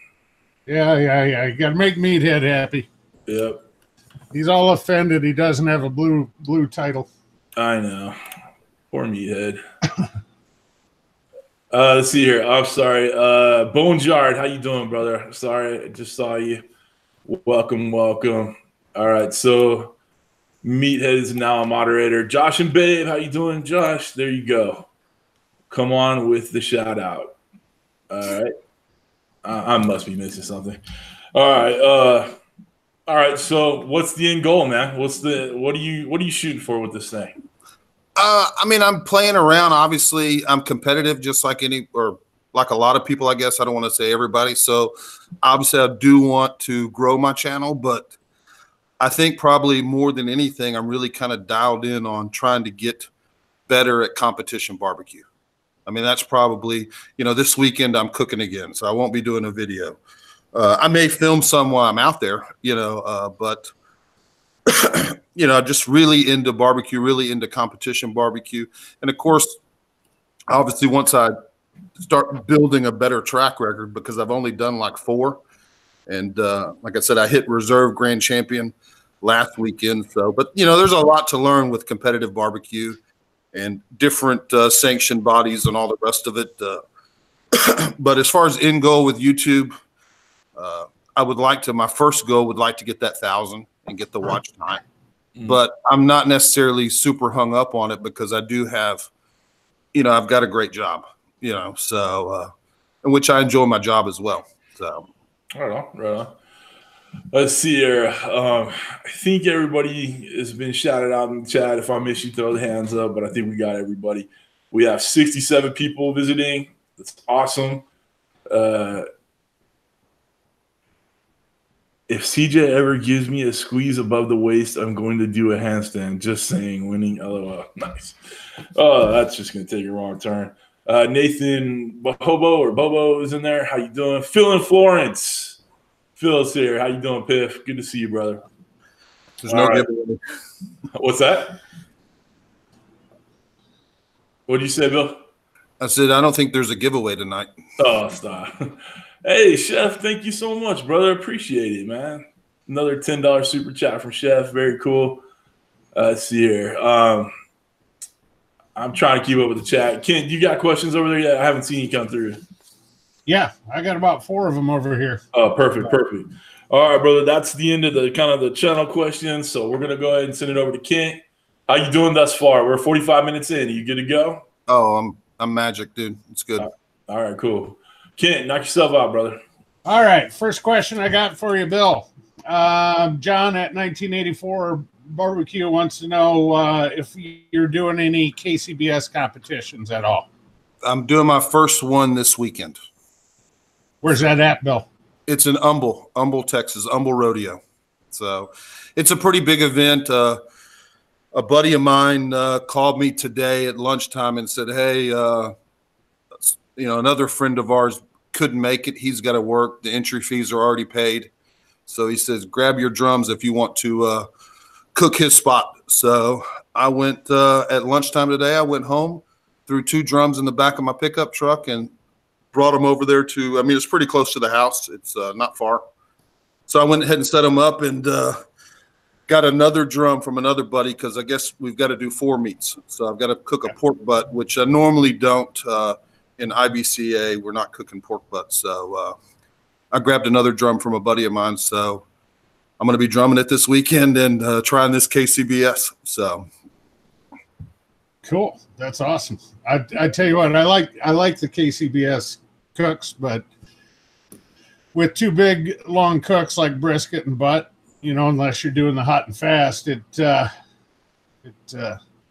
Yeah. You gotta make Meathead happy. Yep. He's all offended he doesn't have a blue title. I know. Poor Meathead. Let's see here. I'm sorry. Bone Jard, how you doing, brother? Sorry, I just saw you. Welcome. All right, so Meathead is now a moderator. Josh and Babe, how you doing, Josh? There you go. Come on with the shout out. All right. I must be missing something. All right. So what's the end goal, man? What are you shooting for with this thing? I mean, I'm playing around. Obviously, I'm competitive, just like like a lot of people, I guess. I don't want to say everybody. So obviously, I do want to grow my channel, but I think probably more than anything, I'm really kind of dialed in on trying to get better at competition barbecue. I mean, that's probably, this weekend I'm cooking again, so I won't be doing a video. I may film some while I'm out there, but just really into barbecue, really into competition barbecue. And of course, obviously, once I start building a better track record, because I've only done like 4. And like I said, I hit reserve grand champion last weekend. So, but there's a lot to learn with competitive barbecue and different sanctioned bodies and all the rest of it. But as far as end goal with YouTube, my first goal would like to get that 1,000 and get the watch time. But I'm not necessarily super hung up on it because I do have, I've got a great job, so, in which I enjoy my job as well. So. Right on. Let's see here. I think everybody has been shouted out in the chat. If I miss you, throw the hands up, but I think we got everybody. We have 67 people visiting. That's awesome. If CJ ever gives me a squeeze above the waist, I'm going to do a handstand. Just saying, winning. LOL. Nice. Oh, that's just going to take a wrong turn. Nathan Hobo or Bobo is in there. How you doing? Phil in Florence. Phil's here. How you doing, Piff? Good to see you, brother. There's no giveaway. What's that? What did you say, Bill? I said, I don't think there's a giveaway tonight. Oh, stop. Hey, Chef, thank you so much, brother. Appreciate it, man. Another $10 super chat from Chef. Very cool. Let's see here. I'm trying to keep up with the chat. Kent, you got questions over there yet? I haven't seen you come through. Yeah, I got about 4 of them over here. Oh, perfect. All right, brother. That's the end of the kind of the channel questions. So we're gonna go ahead and send it over to Kent. How you doing thus far? We're 45 minutes in. Are you good to go? Oh, I'm magic, dude. It's good. All right, cool. Kent, knock yourself out, brother. All right, first question I got for you, Bill. John at 1984 Barbecue wants to know if you're doing any KCBS competitions at all. I'm doing my first one this weekend. Where's that at, Bill? It's in Humble, Texas, Humble Rodeo. So it's a pretty big event. A buddy of mine called me today at lunchtime and said, hey, another friend of ours couldn't make it. He's got to work. The entry fees are already paid. So he says, grab your drums if you want to cook his spot. So I went at lunchtime today. I went home, threw 2 drums in the back of my pickup truck and brought them over there to, it's pretty close to the house. It's not far. So I went ahead and set them up and got another drum from another buddy because I guess we've got to do 4 meats. So I've got to cook a pork butt, which I normally don't. In IBCA, we're not cooking pork butts. So I grabbed another drum from a buddy of mine. So I'm going to be drumming it this weekend and trying this KCBS. So cool. That's awesome. I tell you what, I like the KCBS cooks, but with 2 big long cooks like brisket and butt, unless you're doing the hot and fast, it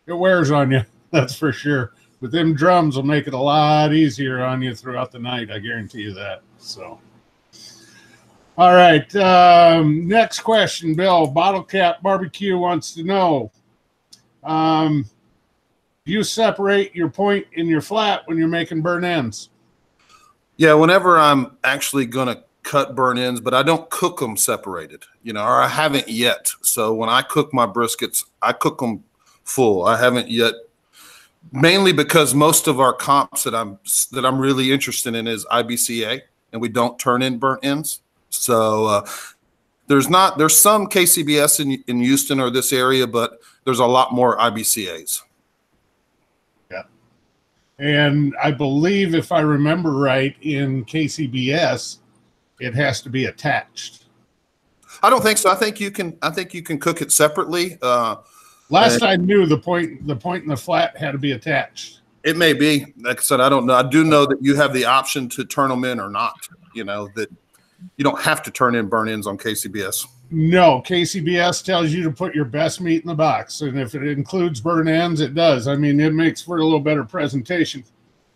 wears on you. That's for sure. But them drums will make it a lot easier on you throughout the night. I guarantee you that. So, all right. Next question, Bill. Bottle Cap Barbecue wants to know, do you separate your point and your flat when you're making burn ends? Yeah, whenever I'm actually going to cut burn ends, but I don't cook them separated, or I haven't yet. So when I cook my briskets, I cook them full. I haven't yet. Mainly because most of our comps that I'm really interested in is IBCA, and we don't turn in burnt ends. So there's some KCBS in Houston or this area, but there's a lot more IBCAs. Yeah, and I believe if I remember right, in KCBS, it has to be attached. I don't think so. I think you can cook it separately. Last I knew, the point in the flat had to be attached. It may be. Like I said, I don't know. I do know that you have the option to turn them in or not. That you don't have to turn in burn ends on KCBS. No, KCBS tells you to put your best meat in the box. And if it includes burn ends, it does. It makes for a little better presentation.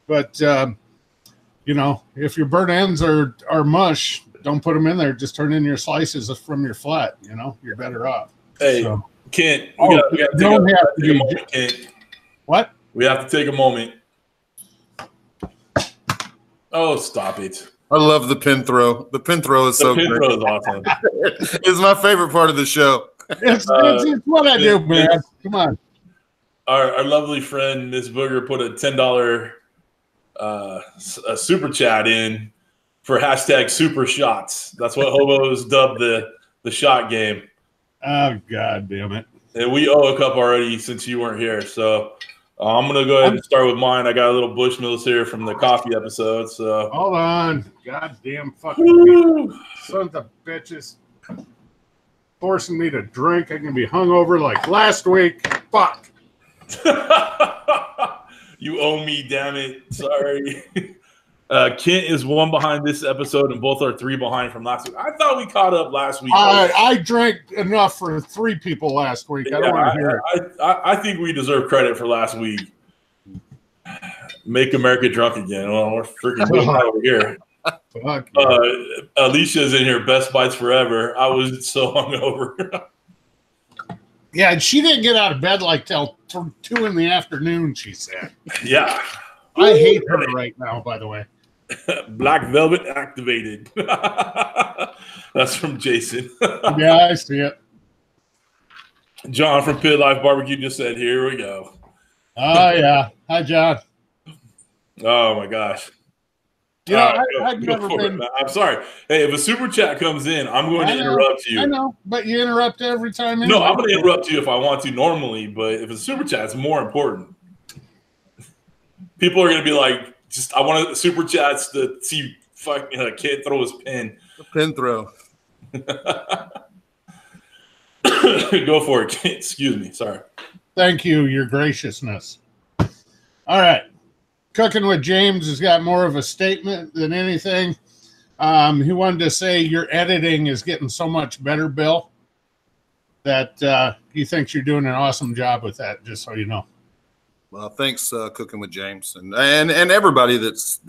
But, if your burn ends are mush, don't put them in there. Just turn in your slices from your flat. You're better off. Hey. So. Kent, we got to take a moment, Kent. What? We have to take a moment. Oh, stop it. I love the pin throw. The pin throw is so great. The pin throw is awesome. It's my favorite part of the show. It's what I do, man. Come on. Our lovely friend, Miss Booger, put a $10 a super chat in for hashtag super shots. That's what Hobo's dubbed the shot game. Oh, God damn it. And we owe a cup already since you weren't here. So I'm going to go ahead and start with mine. I got a little Bushmills here from the coffee episode. So hold on. Goddamn fucking sons of bitches. Forcing me to drink. I can be hungover like last week. Fuck. You owe me, damn it. Sorry. Kent is 1 behind this episode, and both are 3 behind from last week. I thought we caught up last week. I drank enough for 3 people last week. I don't want to hear it. I think we deserve credit for last week. Make America drunk again. Well, we're freaking good over here. Fuck yeah. Alicia's in here. Best bites forever. I was so hungover. Yeah, and she didn't get out of bed like till 2 in the afternoon, she said. Yeah. I hate her right now, by the way. Black Velvet activated. That's from Jason. Yeah, I see it. John from Pit Life Barbecue just said, here we go. Oh, yeah. Hi, John. Oh, my gosh. You know, I've never been. I'm sorry. Hey, if a super chat comes in, I'm going to interrupt you. I know, but you interrupt every time. No, I'm going to interrupt you if I want to normally, but if it's a super chat, it's more important. People are going to be like, I want the super chats to see fucking a kid throw his pin. The pin throw. Go for it. Excuse me. Sorry. Thank you, your graciousness. All right. Cooking with James has got more of a statement than anything. He wanted to say your editing is getting so much better, Bill, that he thinks you're doing an awesome job with that, just so you know. Well, thanks, Cooking with James, and everybody that's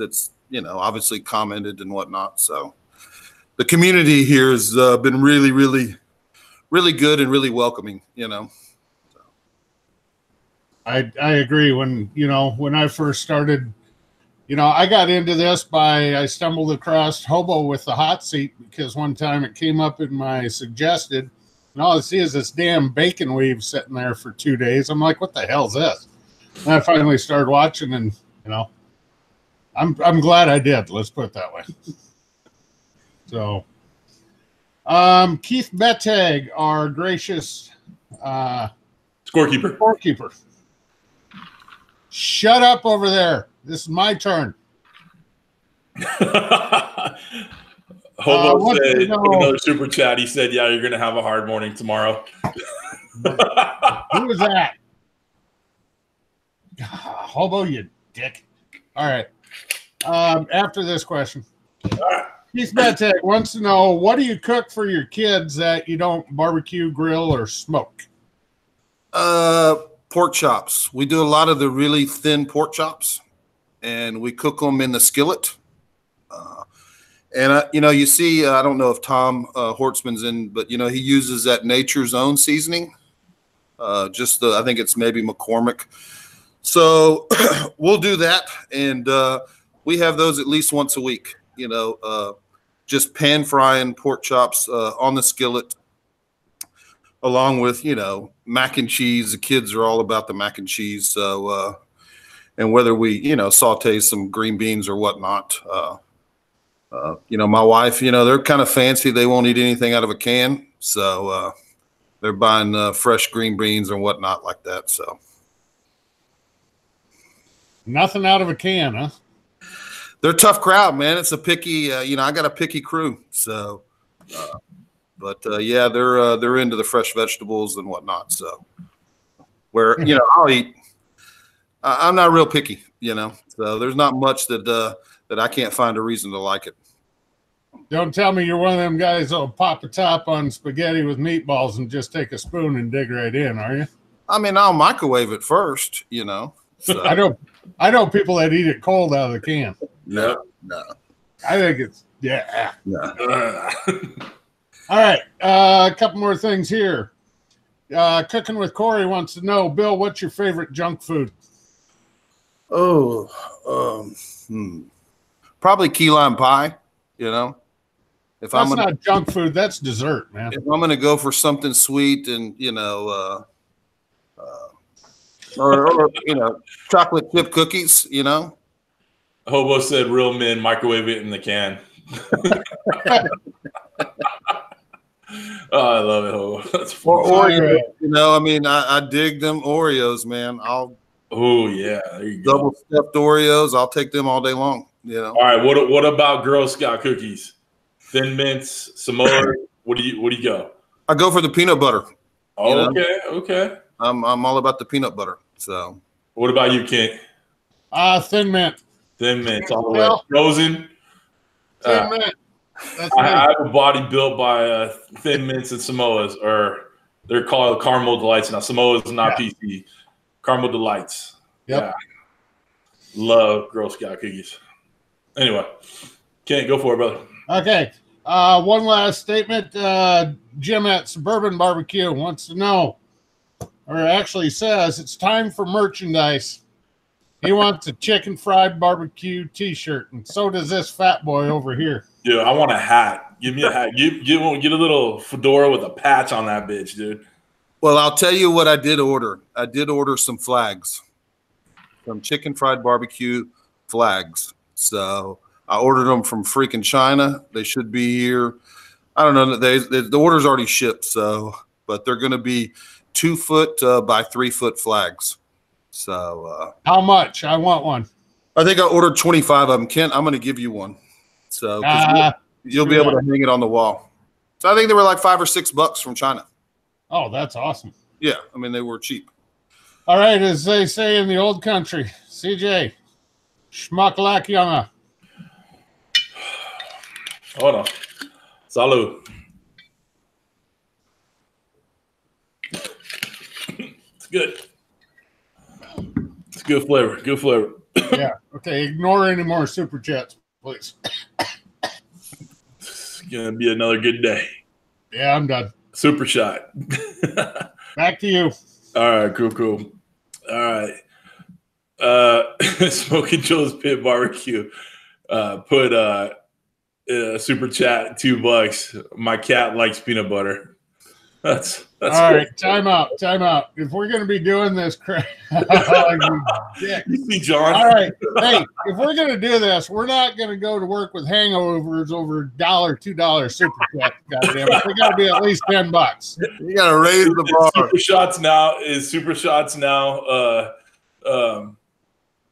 obviously commented and whatnot. So the community here has been really, really, really good and really welcoming. I agree. When I first started, I got into this I stumbled across Hobo with the hot seat because one time it came up in my suggested, and all I see is this damn bacon weave sitting there for 2 days. I'm like, what the hell is this? And I finally started watching, and I'm glad I did. Let's put it that way. So, Keith Bettag, our gracious scorekeeper. Shut up over there. This is my turn. Hobo said another super chat. He said, "Yeah, you're gonna have a hard morning tomorrow." Who was that? Hobo, you dick. All right. After this question, Keith Bettag wants to know, what do you cook for your kids that you don't barbecue, grill, or smoke? Pork chops. We do a lot of the really thin pork chops, and we cook them in the skillet. You see, I don't know if Tom Hortzman's in, but he uses that Nature's Own seasoning. I think it's maybe McCormick. So we'll do that, and we have those at least once a week. Just pan frying pork chops on the skillet, along with mac and cheese. The kids are all about the mac and cheese. So and whether we saute some green beans or whatnot. My wife, they're kind of fancy. They won't eat anything out of a can, so they're buying fresh green beans and whatnot like that. So. Nothing out of a can, huh? They're a tough crowd, man. It's a picky, I got a picky crew. So, yeah, they're into the fresh vegetables and whatnot. So, I'll eat. I'm not real picky, So there's not much that I can't find a reason to like it. Don't tell me you're one of them guys that'll pop a top on spaghetti with meatballs and just take a spoon and dig right in, are you? I mean, I'll microwave it first, So. I know people that eat it cold out of the can. No. I think it's yeah. No. All right, a couple more things here. Cooking with Corey wants to know, Bill, what's your favorite junk food? Oh, probably key lime pie. If that's not junk food, that's dessert, man. If I'm gonna go for something sweet and or chocolate chip cookies, Hobo said, "Real men microwave it in the can." Oh, I love it, Hobo. That's Oreo. I dig them Oreos, man. Oh yeah, there you go. Double stuffed Oreos. I'll take them all day long. All right. What about Girl Scout cookies? Thin mints, Samoa. What do you go? I go for the peanut butter. Oh, okay. I'm all about the peanut butter. So, what about you, Kent? Thin mint. Thin mints all the way. Frozen. Thin mint. I have a body built by Thin Mints and Samoas, or they're called Caramel Delights now. Samoas is not PC. Caramel Delights. Yep. Yeah. Love Girl Scout cookies. Anyway, Can't go for it, brother. Okay. One last statement. Jim at Suburban Barbecue wants to know, or actually says, it's time for merchandise. He wants a Chicken Fried BBQ t-shirt, and so does this fat boy over here. Dude, I want a hat. Give me a hat. Get a little fedora with a patch on that bitch, dude. Well, I'll tell you what I did order. I did order some flags, some Chicken Fried BBQ flags. So I ordered them from freaking China. They should be here. I don't know. The order's already shipped, but they're going to be 2 foot by 3 foot flags. So how much? I want one. I think I ordered 25 of them. Kent, I'm going to give you one. So you'll be able to hang it on the wall. So I think they were like $5 or $6 from China. Oh, that's awesome. Yeah, I mean, they were cheap. All right, as they say in the old country, CJ, schmucklakyama. Hold on. Salud. It's good. It's good flavor. Good flavor. Yeah. Okay, ignore any more super chats, please. It's going to be another good day. Yeah, I'm done. Super shot. Back to you. All right, cool. All right. Smoking Joe's Pit Barbecue put a super chat, $2. My cat likes peanut butter. That's all right. Time out. If we're going to be doing this crap, you see, John. All right. Hey, if we're going to do this, we're not going to go to work with hangovers over $1, $2 super chat. Goddamn it. They got to be at least $10. You got to raise the bar. Super shots now.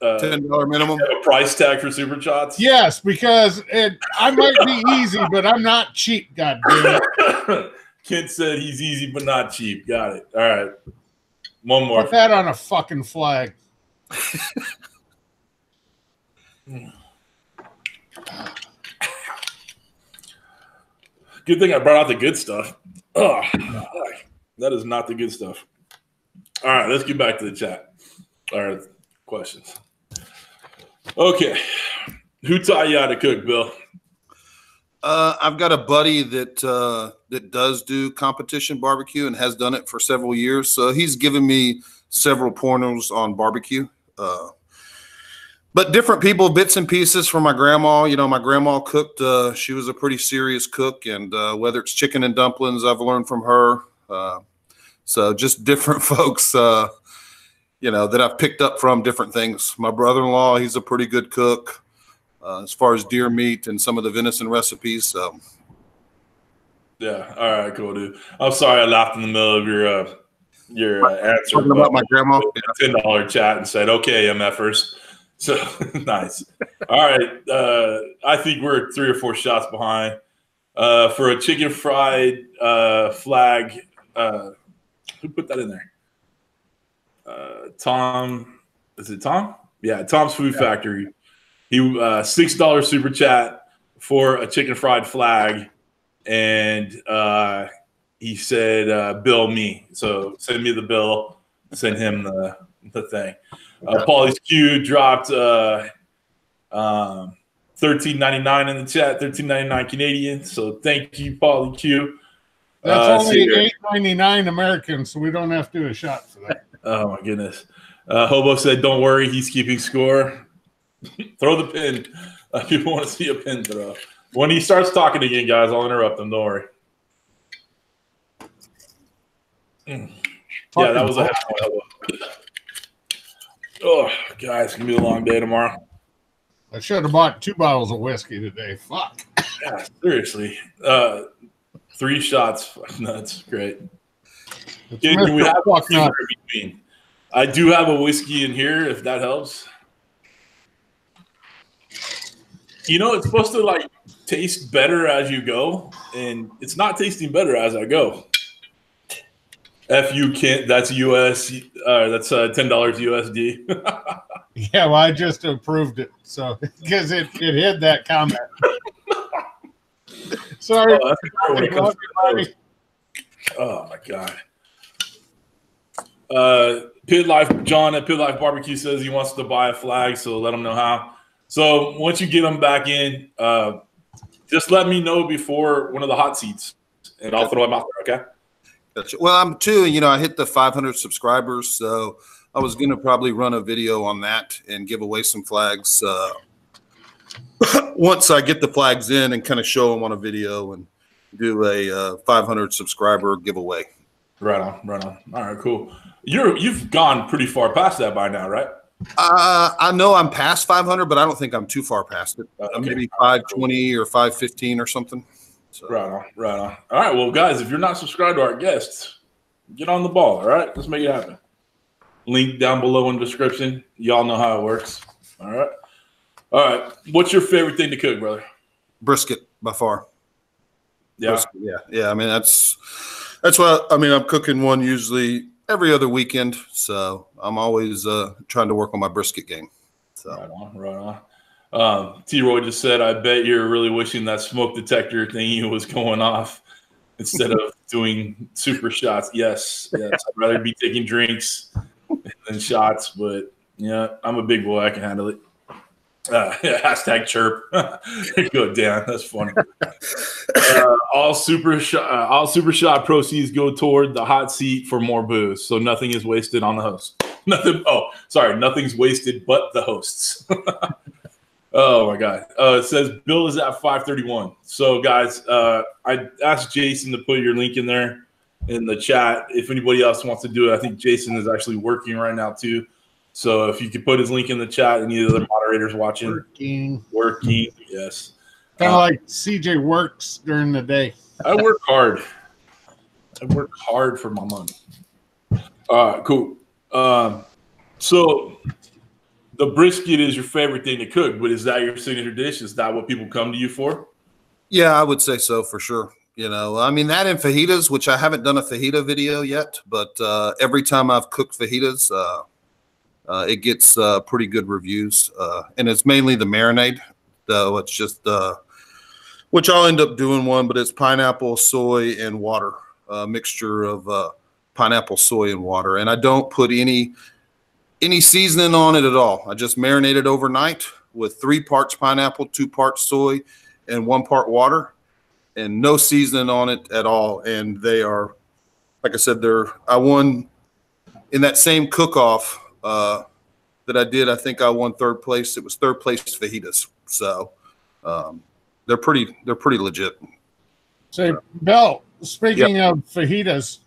$10 minimum. A price tag for super shots. Yes, because I might be easy, but I'm not cheap. God damn it. Kent said he's easy but not cheap. Got it. All right. One more. Put that on a fucking flag. Good thing I brought out the good stuff. Oh, that is not the good stuff. All right, let's get back to the chat. All right, questions. Okay. Who taught you how to cook, Bill? I've got a buddy that does do competition barbecue and has done it for several years. So he's given me several pointers on barbecue. But different people, bits and pieces from my grandma. You know, my grandma cooked. She was a pretty serious cook. And whether it's chicken and dumplings, I've learned from her. So just different folks, that I've picked up from different things. My brother-in-law, he's a pretty good cook. As far as deer meat and some of the venison recipes. So, yeah. All right, cool, dude. I'm sorry I laughed in the middle of your answer. Talking about my grandma. $10 chat and said, okay, MFers. So, nice. All right. I think we're 3 or 4 shots behind. For a chicken fried flag, who put that in there? Tom. Is it Tom? Yeah, Tom's Food Factory. He $6 super chat for a chicken fried flag, and he said, "Bill me." So send me the bill. Send him the thing. Paulie's Q dropped $13.99 in the chat, $13.99 Canadian. So thank you, Paulie Q. That's only $8.99 American, so we don't have to do a shot for that. Oh my goodness. Hobo said, "Don't worry, he's keeping score." Throw the pin. People want to see a pin throw. When he starts talking again, guys, I'll interrupt him. Don't worry. Yeah, that was a half one. Oh, guys, it's going to be a long day tomorrow. I should have bought 2 bottles of whiskey today. Fuck. Yeah, seriously. 3 shots. That's great. Can we have a in between? I do have a whiskey in here, if that helps. It's supposed to taste better as you go, and it's not tasting better as I go. Can't. That's US. That's $10 USD. Yeah, well, I just approved it, so because it hid that comment. Sorry. Oh my god. Pit Life John at Pit Life Barbecue says he wants to buy a flag, so let him know how. So once you get them back in, Just let me know before one of the hot seats, and I'll throw them out there. Okay. Gotcha. Well, I'm too. I hit the 500 subscribers, so I was going to probably run a video on that and give away some flags once I get the flags in and kind of show them on a video and do a 500 subscriber giveaway. Right on. All right, cool. You've gone pretty far past that by now, right? I know I'm past 500, but I don't think I'm too far past it. Okay. Maybe 520 or 515 or something. So. Right on. All right, well, guys, if you're not subscribed to our guests, get on the ball, all right? Let's make it happen. Link down below in the description. Y'all know how it works. All right. What's your favorite thing to cook, brother? Brisket, by far. Yeah. Brisket, yeah. I mean, that's what I'm cooking one usually every other weekend. So I'm always trying to work on my brisket game. So. Right on. T-Roy just said, I bet you're really wishing that smoke detector thingy was going off instead of doing super shots. Yes. I'd rather be taking drinks than shots, but yeah, I'm a big boy. I can handle it. Hashtag chirp. Good, Dan. That's funny. All super shot proceeds go toward the hot seat for more booze, so nothing is wasted on the host. Nothing's wasted but the hosts. Oh my God. It says Bill is at 531. So guys, I asked Jason to put your link in there in the chat. If anybody else wants to do it, I think Jason is actually working right now too. So if you could put his link in the chat, any of the other moderators watching. Working, yes. Kind of like CJ works during the day. I work hard. For my money. All right, cool. So the brisket is your favorite thing to cook, but is that your signature dish? Is that what people come to you for? Yeah, I would say so for sure. I mean, that and fajitas, which I haven't done a fajita video yet, but every time I've cooked fajitas, it gets pretty good reviews. And it's mainly the marinade, though. It's just, which I'll end up doing one, but it's pineapple, soy, and water, a mixture of pineapple, soy, and water. And I don't put any seasoning on it at all. I just marinate it overnight with 3 parts pineapple, 2 parts soy, and 1 part water, and no seasoning on it at all. And they are, like I said, I won in that same cook-off that I did. I think I won 3rd place. It was 3rd place fajitas. So they're pretty legit. Say, Bill, speaking of fajitas,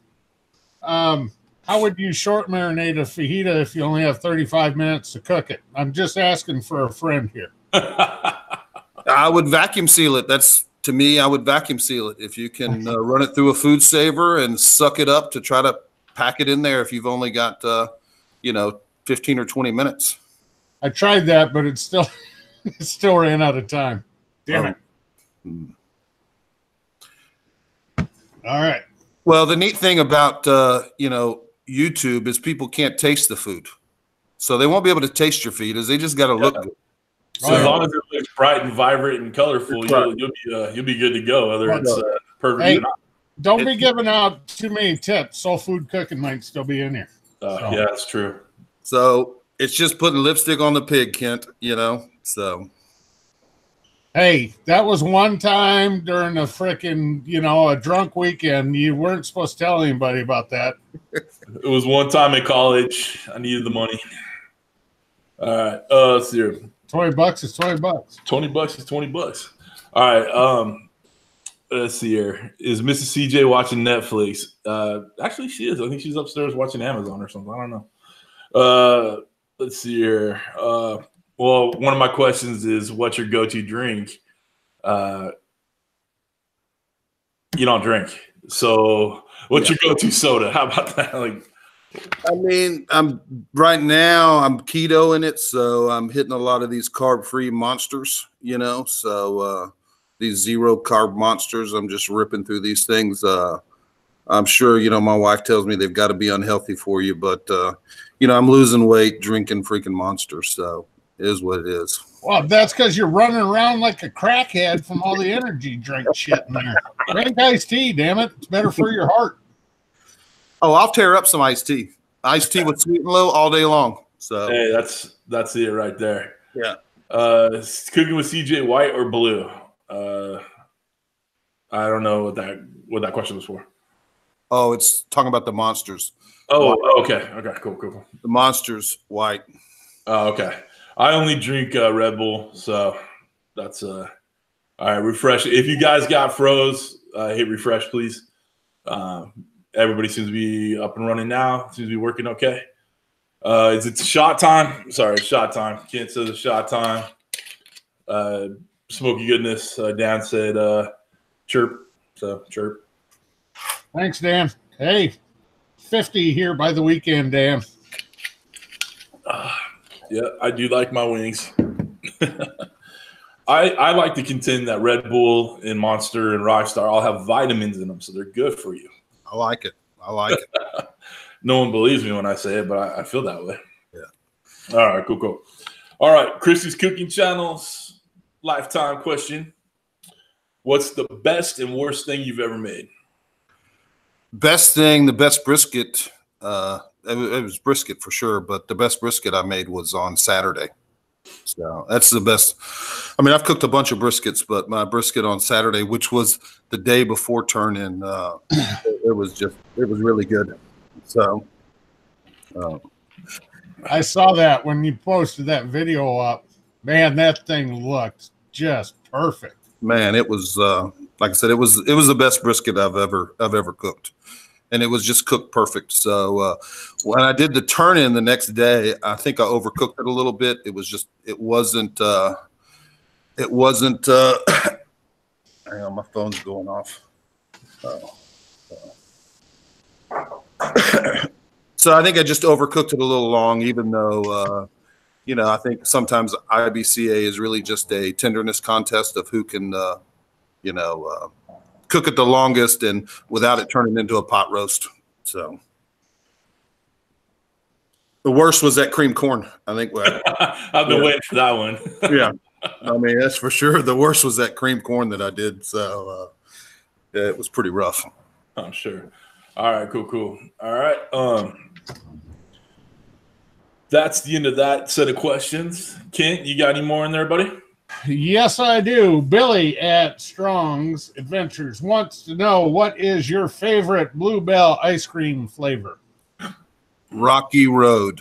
how would you short marinate a fajita if you only have 35 minutes to cook it? I'm just asking for a friend here. I would vacuum seal it. To me, I would vacuum seal it. If you can run it through a food saver and suck it up to try to pack it in there if you've only got, 15 or 20 minutes. I tried that, but it still ran out of time. Damn it. All right. Well, the neat thing about, YouTube is people can't taste the food. So they won't be able to taste your fajitas. They just got to look good. So as long as it looks bright and vibrant and colorful, you'll be good to go, whether it's perfect or not. Don't be giving out too many tips. Soul food cooking might still be in here. Yeah, that's true. So it's just putting lipstick on the pig, Kent, so. Hey, that was one time during a freaking, a drunk weekend. You weren't supposed to tell anybody about that. It was one time in college. I needed the money. All right. Let's see here. $20 is $20. $20 is $20. All right. Let's see here. Is Mrs. CJ watching Netflix? Actually, she is. I think she's upstairs watching Amazon or something. I don't know. Let's see here. Well, one of my questions is, what's your go-to drink? You don't drink. So what's your go-to soda? How about that? I mean, right now I'm keto in it, so I'm hitting a lot of these carb-free monsters, so these 0 carb monsters. I'm just ripping through these things. I'm sure, my wife tells me they've got to be unhealthy for you, but I'm losing weight drinking freaking monsters, so it is what it is. Well, that's because you're running around like a crackhead from all the energy drink shit in there. Drink iced tea, damn it. It's better for your heart. Oh, I'll tear up some iced tea. Iced tea with sweet and low all day long. So hey, that's it right there. Yeah. Cooking with CJ, white or blue? I don't know what that question was for. Oh, it's talking about the monsters. Oh, okay. Okay, cool. The monsters white. Oh, okay. I only drink Red Bull, so that's all right. Refresh. If you guys got froze, hit refresh, please. Everybody seems to be up and running now. Seems to be working okay. Is it shot time? Sorry, it's shot time. Kent says it's shot time. SmokeyGoodness. Dan said chirp. So chirp. Thanks, Dan. Hey, 50 here by the weekend, Dan. Yeah, I do like my wings. I like to contend that Red Bull and Monster and Rockstar all have vitamins in them, so they're good for you. I like it. No one believes me when I say it, but I feel that way. Yeah. All right, cool. All right, Chris's Cooking Channel's lifetime question. What's the best and worst thing you've ever made? Best thing, the best brisket. It was brisket for sure, but the best brisket I made was on Saturday. So that's the best. I mean, I've cooked a bunch of briskets, but my brisket on Saturday, which was the day before turn-in, it was really good. So I saw that when you posted that video up. Man, that thing looked just perfect. Man, it was like I said, it was the best brisket I've ever cooked. And it was just cooked perfect. So when I did the turn-in the next day, I think I overcooked it a little bit. It wasn't. Hang on, my phone's going off. So I think I just overcooked it a little long, even though, I think sometimes IBCA is really just a tenderness contest of who can, cook it the longest and without it turning into a pot roast. So the worst was that cream corn. I think I've been waiting for that one. Yeah. I mean, that's for sure. The worst was that cream corn that I did. So yeah, it was pretty rough. I'm sure. All right, cool. All right. That's the end of that set of questions. Kent, you got any more in there, buddy? Yes, I do. Billy at Strong's Adventures wants to know, what is your favorite Bluebell ice cream flavor? Rocky Road.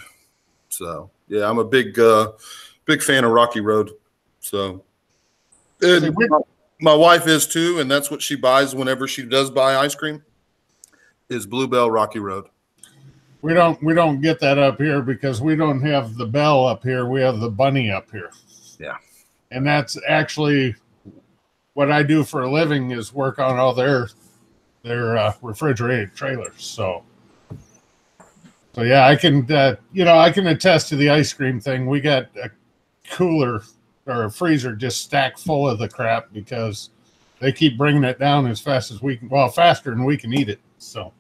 So yeah, I'm a big fan of Rocky Road. So and my wife is too, and that's what she buys whenever she does buy ice cream. Is Bluebell Rocky Road. We don't get that up here because we don't have the bell up here. We have the bunny up here. Yeah. And that's actually what I do for a living, is work on all their refrigerated trailers. So yeah, I can I can attest to the ice cream thing. We got a cooler or a freezer just stacked full of the crap because they keep bringing it down as fast as we can. Well, faster than we can eat it. So.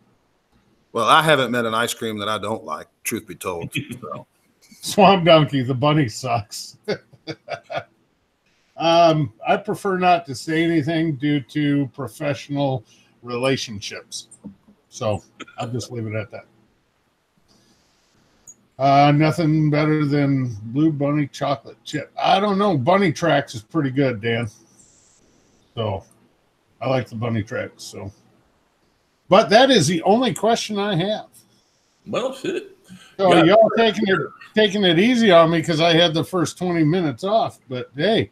Well, I haven't met an ice cream that I don't like, truth be told. So. Swamp Donkey, the bunny sucks. I prefer not to say anything due to professional relationships. So I'll just leave it at that. Nothing better than Blue Bunny chocolate chip. I don't know. Bunny Tracks is pretty good, Dan. So I like the Bunny Tracks. So, but that is the only question I have. Well, shit. So y'all taking it easy on me because I had the first 20 minutes off. But hey,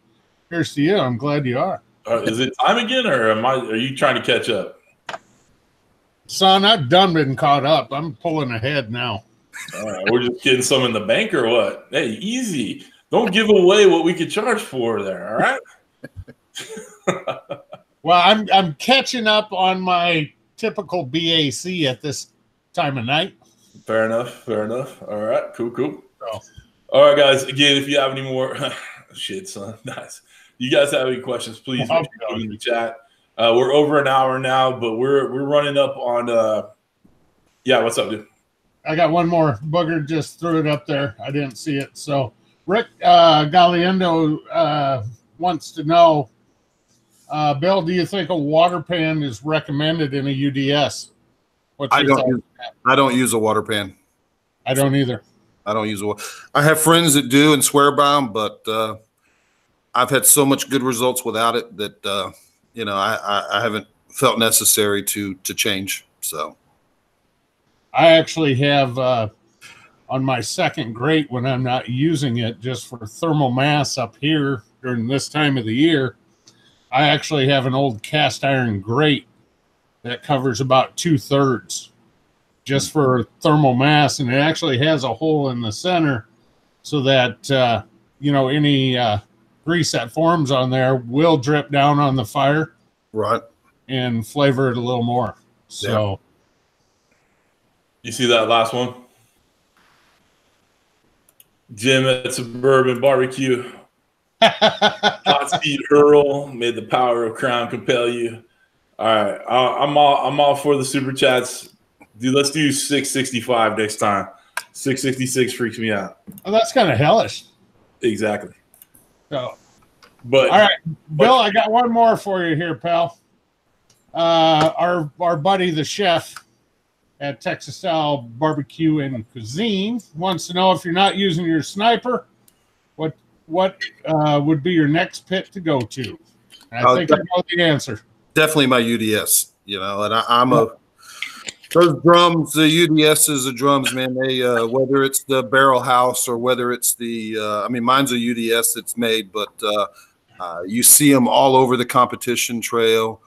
here's to you. I'm glad you are. Is it time again, or are you trying to catch up? Son, I've done been caught up. I'm pulling ahead now. All right, we're just getting some in the bank or what? Hey, easy. Don't give away what we could charge for there, all right? Well, I'm catching up on my typical BAC at this time of night. Fair enough. All right, cool. Oh. All right, guys. Again, if you have any more shit, son, nice. You guys have any questions, please make sure in the chat. We're over an hour now, but we're running up on yeah, what's up, dude? I got one more. Booger just threw it up there. I didn't see it. So Rick Galiendo wants to know, Bill, do you think a water pan is recommended in a UDS? I don't use a water pan. I don't either. I don't use a water. I have friends that do and swear by them, but I've had so much good results without it that I felt necessary to change. So I actually have on my second grate, when I'm not using it just for thermal mass up here during this time of the year, I actually have an old cast iron grate that covers about 2/3 just for thermal mass, and it actually has a hole in the center so that any grease that forms on there will drip down on the fire, right, and flavor it a little more. So, you see that last one? Jim at Suburban Barbecue. Hot seat hurl, may the power of crown compel you. All right, I'm all for the super chats, dude. Let's do 665 next time. 666 freaks me out. Oh, that's kind of hellish. Exactly. So, but all right, Bill, I got one more for you here, pal. Our buddy, the chef at Texas Style Barbecue and Cuisine, wants to know, if you're not using your sniper, what would be your next pit to go to? And I think I know the answer. Definitely my UDS. And I'm a those drums. The UDSs, the drums, man. They whether it's the barrel house or whether it's the mine's a UDS that's made, but you see them all over the competition trail.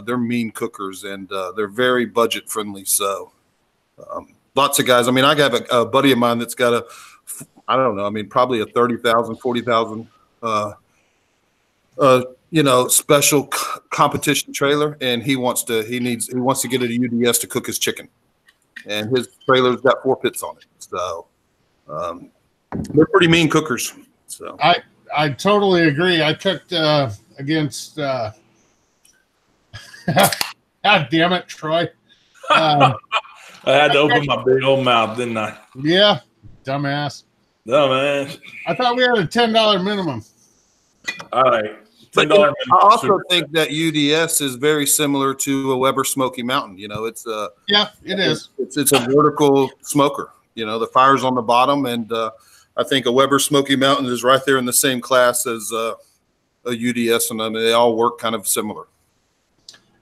They're mean cookers, and they're very budget friendly. So lots of guys. I have a buddy of mine that's got probably a 30,000, 40,000, special competition trailer, and he wants to get a UDS to cook his chicken, and his trailer's got 4 pits on it. So they're pretty mean cookers. So I totally agree. I cooked against. God damn it, Troy. I had to open my big old mouth, didn't I? Yeah, dumbass. No, man. I thought we had a $10 minimum. All right. But I also think that UDS is very similar to a Weber Smoky Mountain. It's it is. It's a vertical smoker. The fire's on the bottom, and I think a Weber Smoky Mountain is right there in the same class as a UDS, and they all work kind of similar.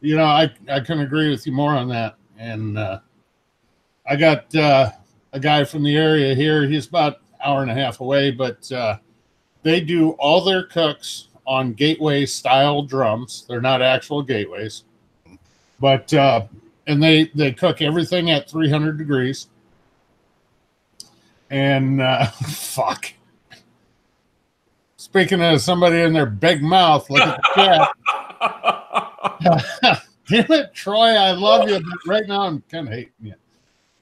I couldn't agree with you more on that. And I got a guy from the area here. He's about an hour and a half away, but they do all their cooks on gateway style drums. They're not actual gateways, but and they cook everything at 300 degrees. And fuck. Speaking of somebody in their big mouth, look at the chat. Damn it, Troy, I love you, but right now I'm kind of hating you.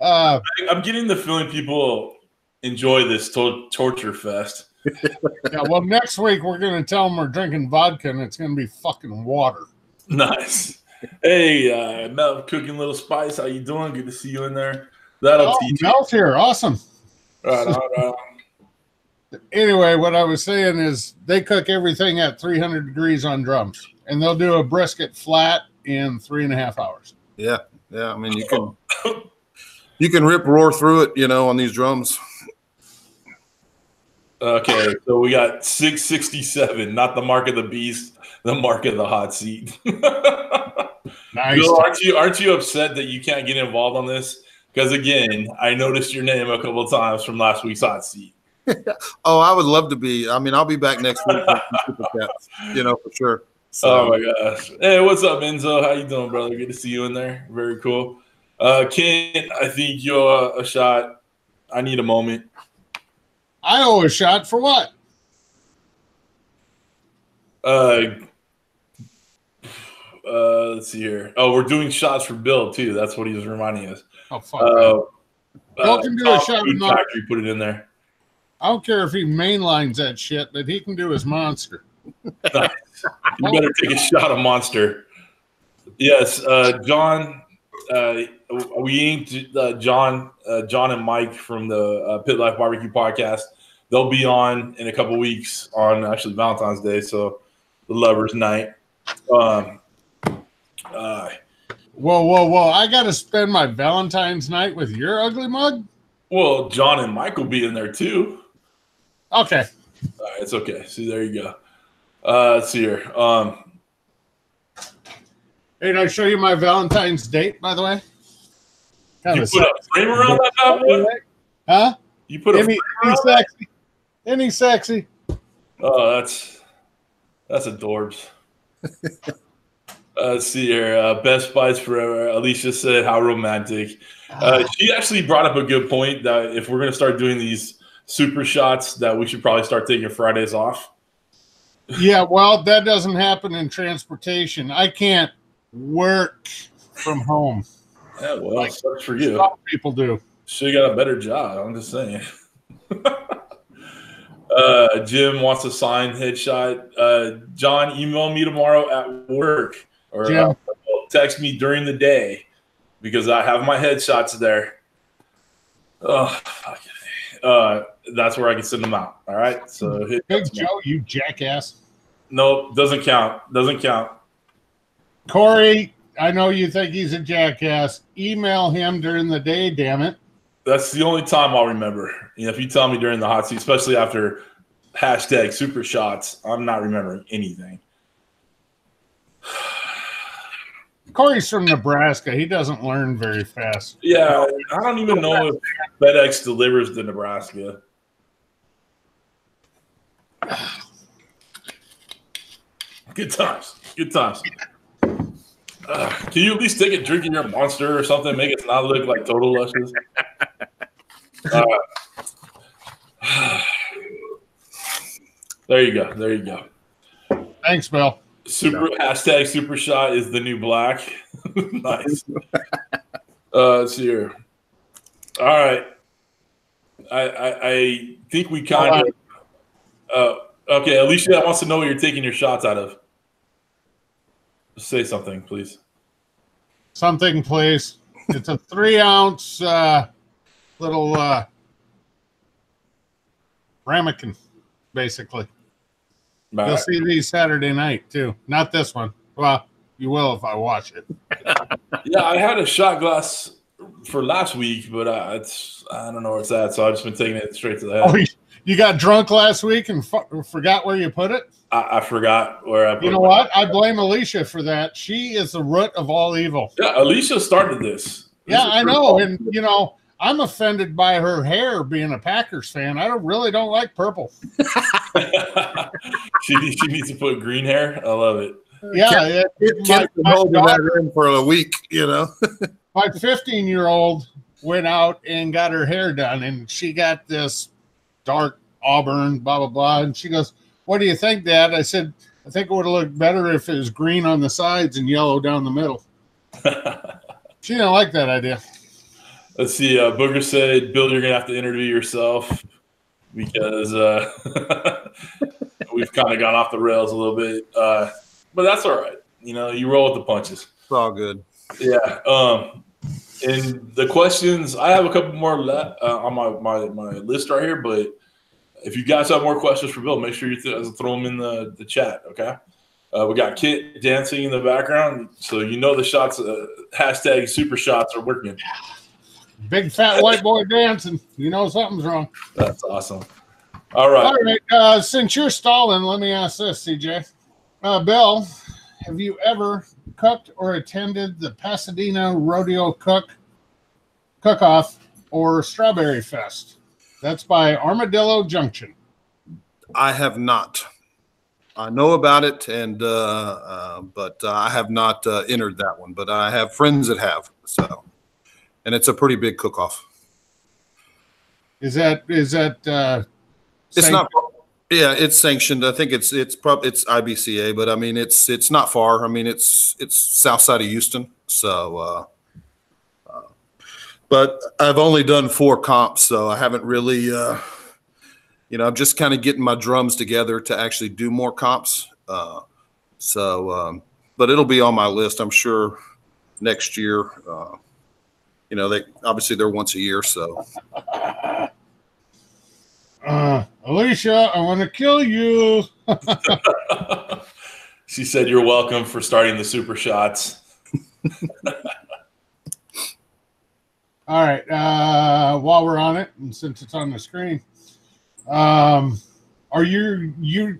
I'm getting the feeling people enjoy this torture fest. Yeah, well, next week we're going to tell them we're drinking vodka, and it's going to be fucking water. Nice. Hey, Mel, Cooking Little Spice, how you doing? Good to see you in there. That'll teach you. Mel's here. Awesome. Right on. Anyway, what I was saying is they cook everything at 300 degrees on drums, and they'll do a brisket flat in 3.5 hours. Yeah. You can roar through it, on these drums. Okay, so we got 667, not the mark of the beast, the mark of the hot seat. Nice. Bill, aren't you upset that you can't get involved on this? Because again, I noticed your name a couple of times from last week's hot seat. Oh, I would love to be. I'll be back next week. For sure. So. Oh my gosh. Hey, what's up, Enzo? How you doing, brother? Good to see you in there. Very cool. Ken, I think you owe a shot. I need a moment. I owe a shot for what? Let's see here. Oh, we're doing shots for Bill too. That's what he was reminding us. Oh, fuck. Bill can do a shot. Food Factory put it in there. I don't care if he mainlines that shit, but he can do his monster. You better take a shot of Monster. Yes, John. We inked John and Mike from the Pit Life Barbecue podcast. They'll be on in a couple weeks on actually Valentine's Day, so the lovers' night. Whoa! I got to spend my Valentine's night with your ugly mug? Well, John and Mike will be in there too. Okay. All right, it's okay. See, there you go. Let's see here. Hey, did I show you my Valentine's date, by the way? You put a frame around that bad boy? Huh? You put a frame around that? Any sexy. Oh, that's adorbs. Let's see here. Best Buys Forever. Alicia said, how romantic. She actually brought up a good point that if we're going to start doing these super shots, that we should probably start taking Fridays off. Yeah, well, that doesn't happen in transportation. I can't work from home. Yeah, well, sucks for you. Some people do. Should have got a better job. I'm just saying. Jim wants a signed headshot. John, email me tomorrow at work or text me during the day because I have my headshots there. Oh, that's where I can send them out. All right. So Big Joe, you jackass. No, doesn't count. Doesn't count. Corey, I know you think he's a jackass. Email him during the day, damn it. That's the only time I'll remember. You know, if you tell me during the hot seat, especially after hashtag super shots, I'm not remembering anything. Corey's from Nebraska. He doesn't learn very fast. Yeah, I don't even know if FedEx delivers to Nebraska. Good times. Good times. Can you at least take a drink in your Monster or something? Make it not look like total luscious. There you go. There you go. Thanks, Bill. Hashtag super shot is the new black. Nice. Let's see here. All right. I think we kind of okay, Alicia wants to know what you're taking your shots out of. Say something, please. Something, please. It's a 3-ounce little ramekin, basically. All You'll right. see these Saturday night, too. Not this one. Well, you will if I watch it. Yeah, I had a shot glass for last week, but I don't know where it's at, so I've just been taking it straight to the head. Oh, you got drunk last week and forgot where you put it? I forgot where I put it. You know what? I blame Alicia for that. She is the root of all evil. Yeah, Alicia started this. Yeah, I know. And, you know, I'm offended by her hair being a Packers fan. I really don't like purple. She needs to put green hair. I love it. Yeah. Can't hold that in for a week, you know. My 15-year-old went out and got her hair done, and she got this dark auburn, blah, blah, blah. And she goes, what do you think, Dad? I said, I think it would have looked better if it was green on the sides and yellow down the middle. She didn't like that idea. Let's see. Booger said, Bill, you're going to have to interview yourself because we've kind of gone off the rails a little bit. But that's all right. You know, you roll with the punches. It's all good. Yeah. And the questions, I have a couple more on my list right here, but if you guys have more questions for Bill, make sure you throw them in the chat, okay? We got Kit dancing in the background, so you know the shots, hashtag super shots are working. Big fat white boy dancing. You know something's wrong. That's awesome. All right. All right. Since you're stalling, let me ask this, CJ. Bill, have you ever cooked or attended the Pasadena Rodeo Cook-Off or Strawberry Fest? That's by Armadillo Junction. I have not. I know about it, and but I have not entered that one. But I have friends that have. So, and it's a pretty big cook-off. Is that? It's not. Yeah, it's sanctioned. I think it's IBCA, but I mean it's not far. I mean it's south side of Houston. So, but I've only done 4 comps, so I haven't really. You know, I'm just kind of getting my drums together to actually do more comps. But it'll be on my list, I'm sure, next year. You know, they're once a year, so. Alicia, I want to kill you. She said you're welcome for starting the super shots. All right. While we're on it, and since it's on the screen, are you're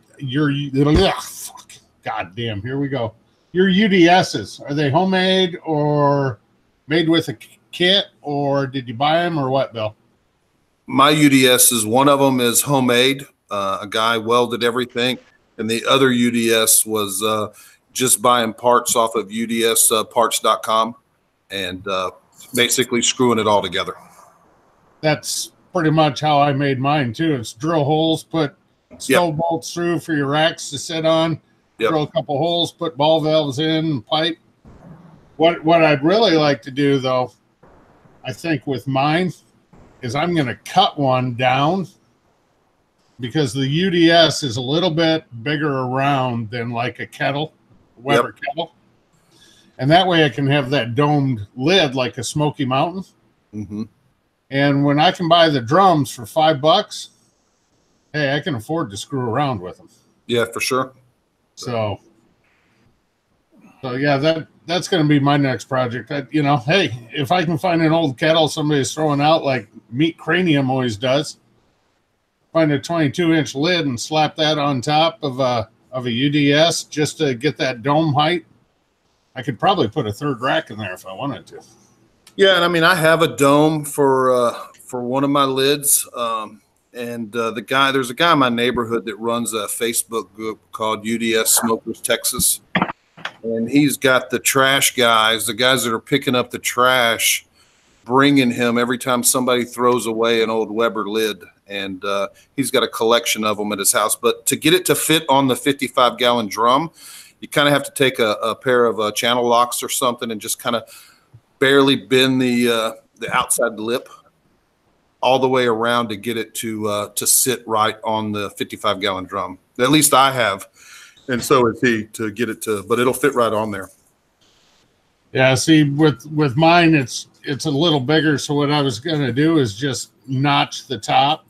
fuck, God damn, here we go. Your UDSs, are they homemade or made with a kit, or did you buy them, or what, Bill? My UDSs, one of them is homemade. A guy welded everything, and the other UDS was just buying parts off of UDSparts.com and basically screwing it all together. That's pretty much how I made mine too. It's drill holes, put stove bolts through for your racks to sit on, drill a couple holes, put ball valves in, and pipe. What I'd really like to do, though, I think with mine, is I'm going to cut one down because the UDS is a little bit bigger around than like a kettle, Weber kettle. And that way I can have that domed lid like a Smoky Mountain. Mm-hmm. And when I can buy the drums for $5, hey, I can afford to screw around with them. Yeah, for sure. So yeah, that's going to be my next project. Hey, if I can find an old kettle somebody's throwing out like Meat Cranium always does, find a 22-inch lid and slap that on top of a UDS just to get that dome height, I could probably put a third rack in there if I wanted to. Yeah, and I mean, I have a dome for one of my lids, and there's a guy in my neighborhood that runs a Facebook group called UDS Smokers Texas, and he's got the trash guys, the guys that are picking up the trash, bringing him every time somebody throws away an old Weber lid, and he's got a collection of them at his house. But to get it to fit on the 55-gallon drum, you kind of have to take a pair of channel locks or something and just kind of barely bend the outside lip all the way around to get it to sit right on the 55-gallon drum. At least I have, and so is he, to get it to, but it'll fit right on there. Yeah, see, with mine, it's a little bigger. So what I was going to do is just notch the top,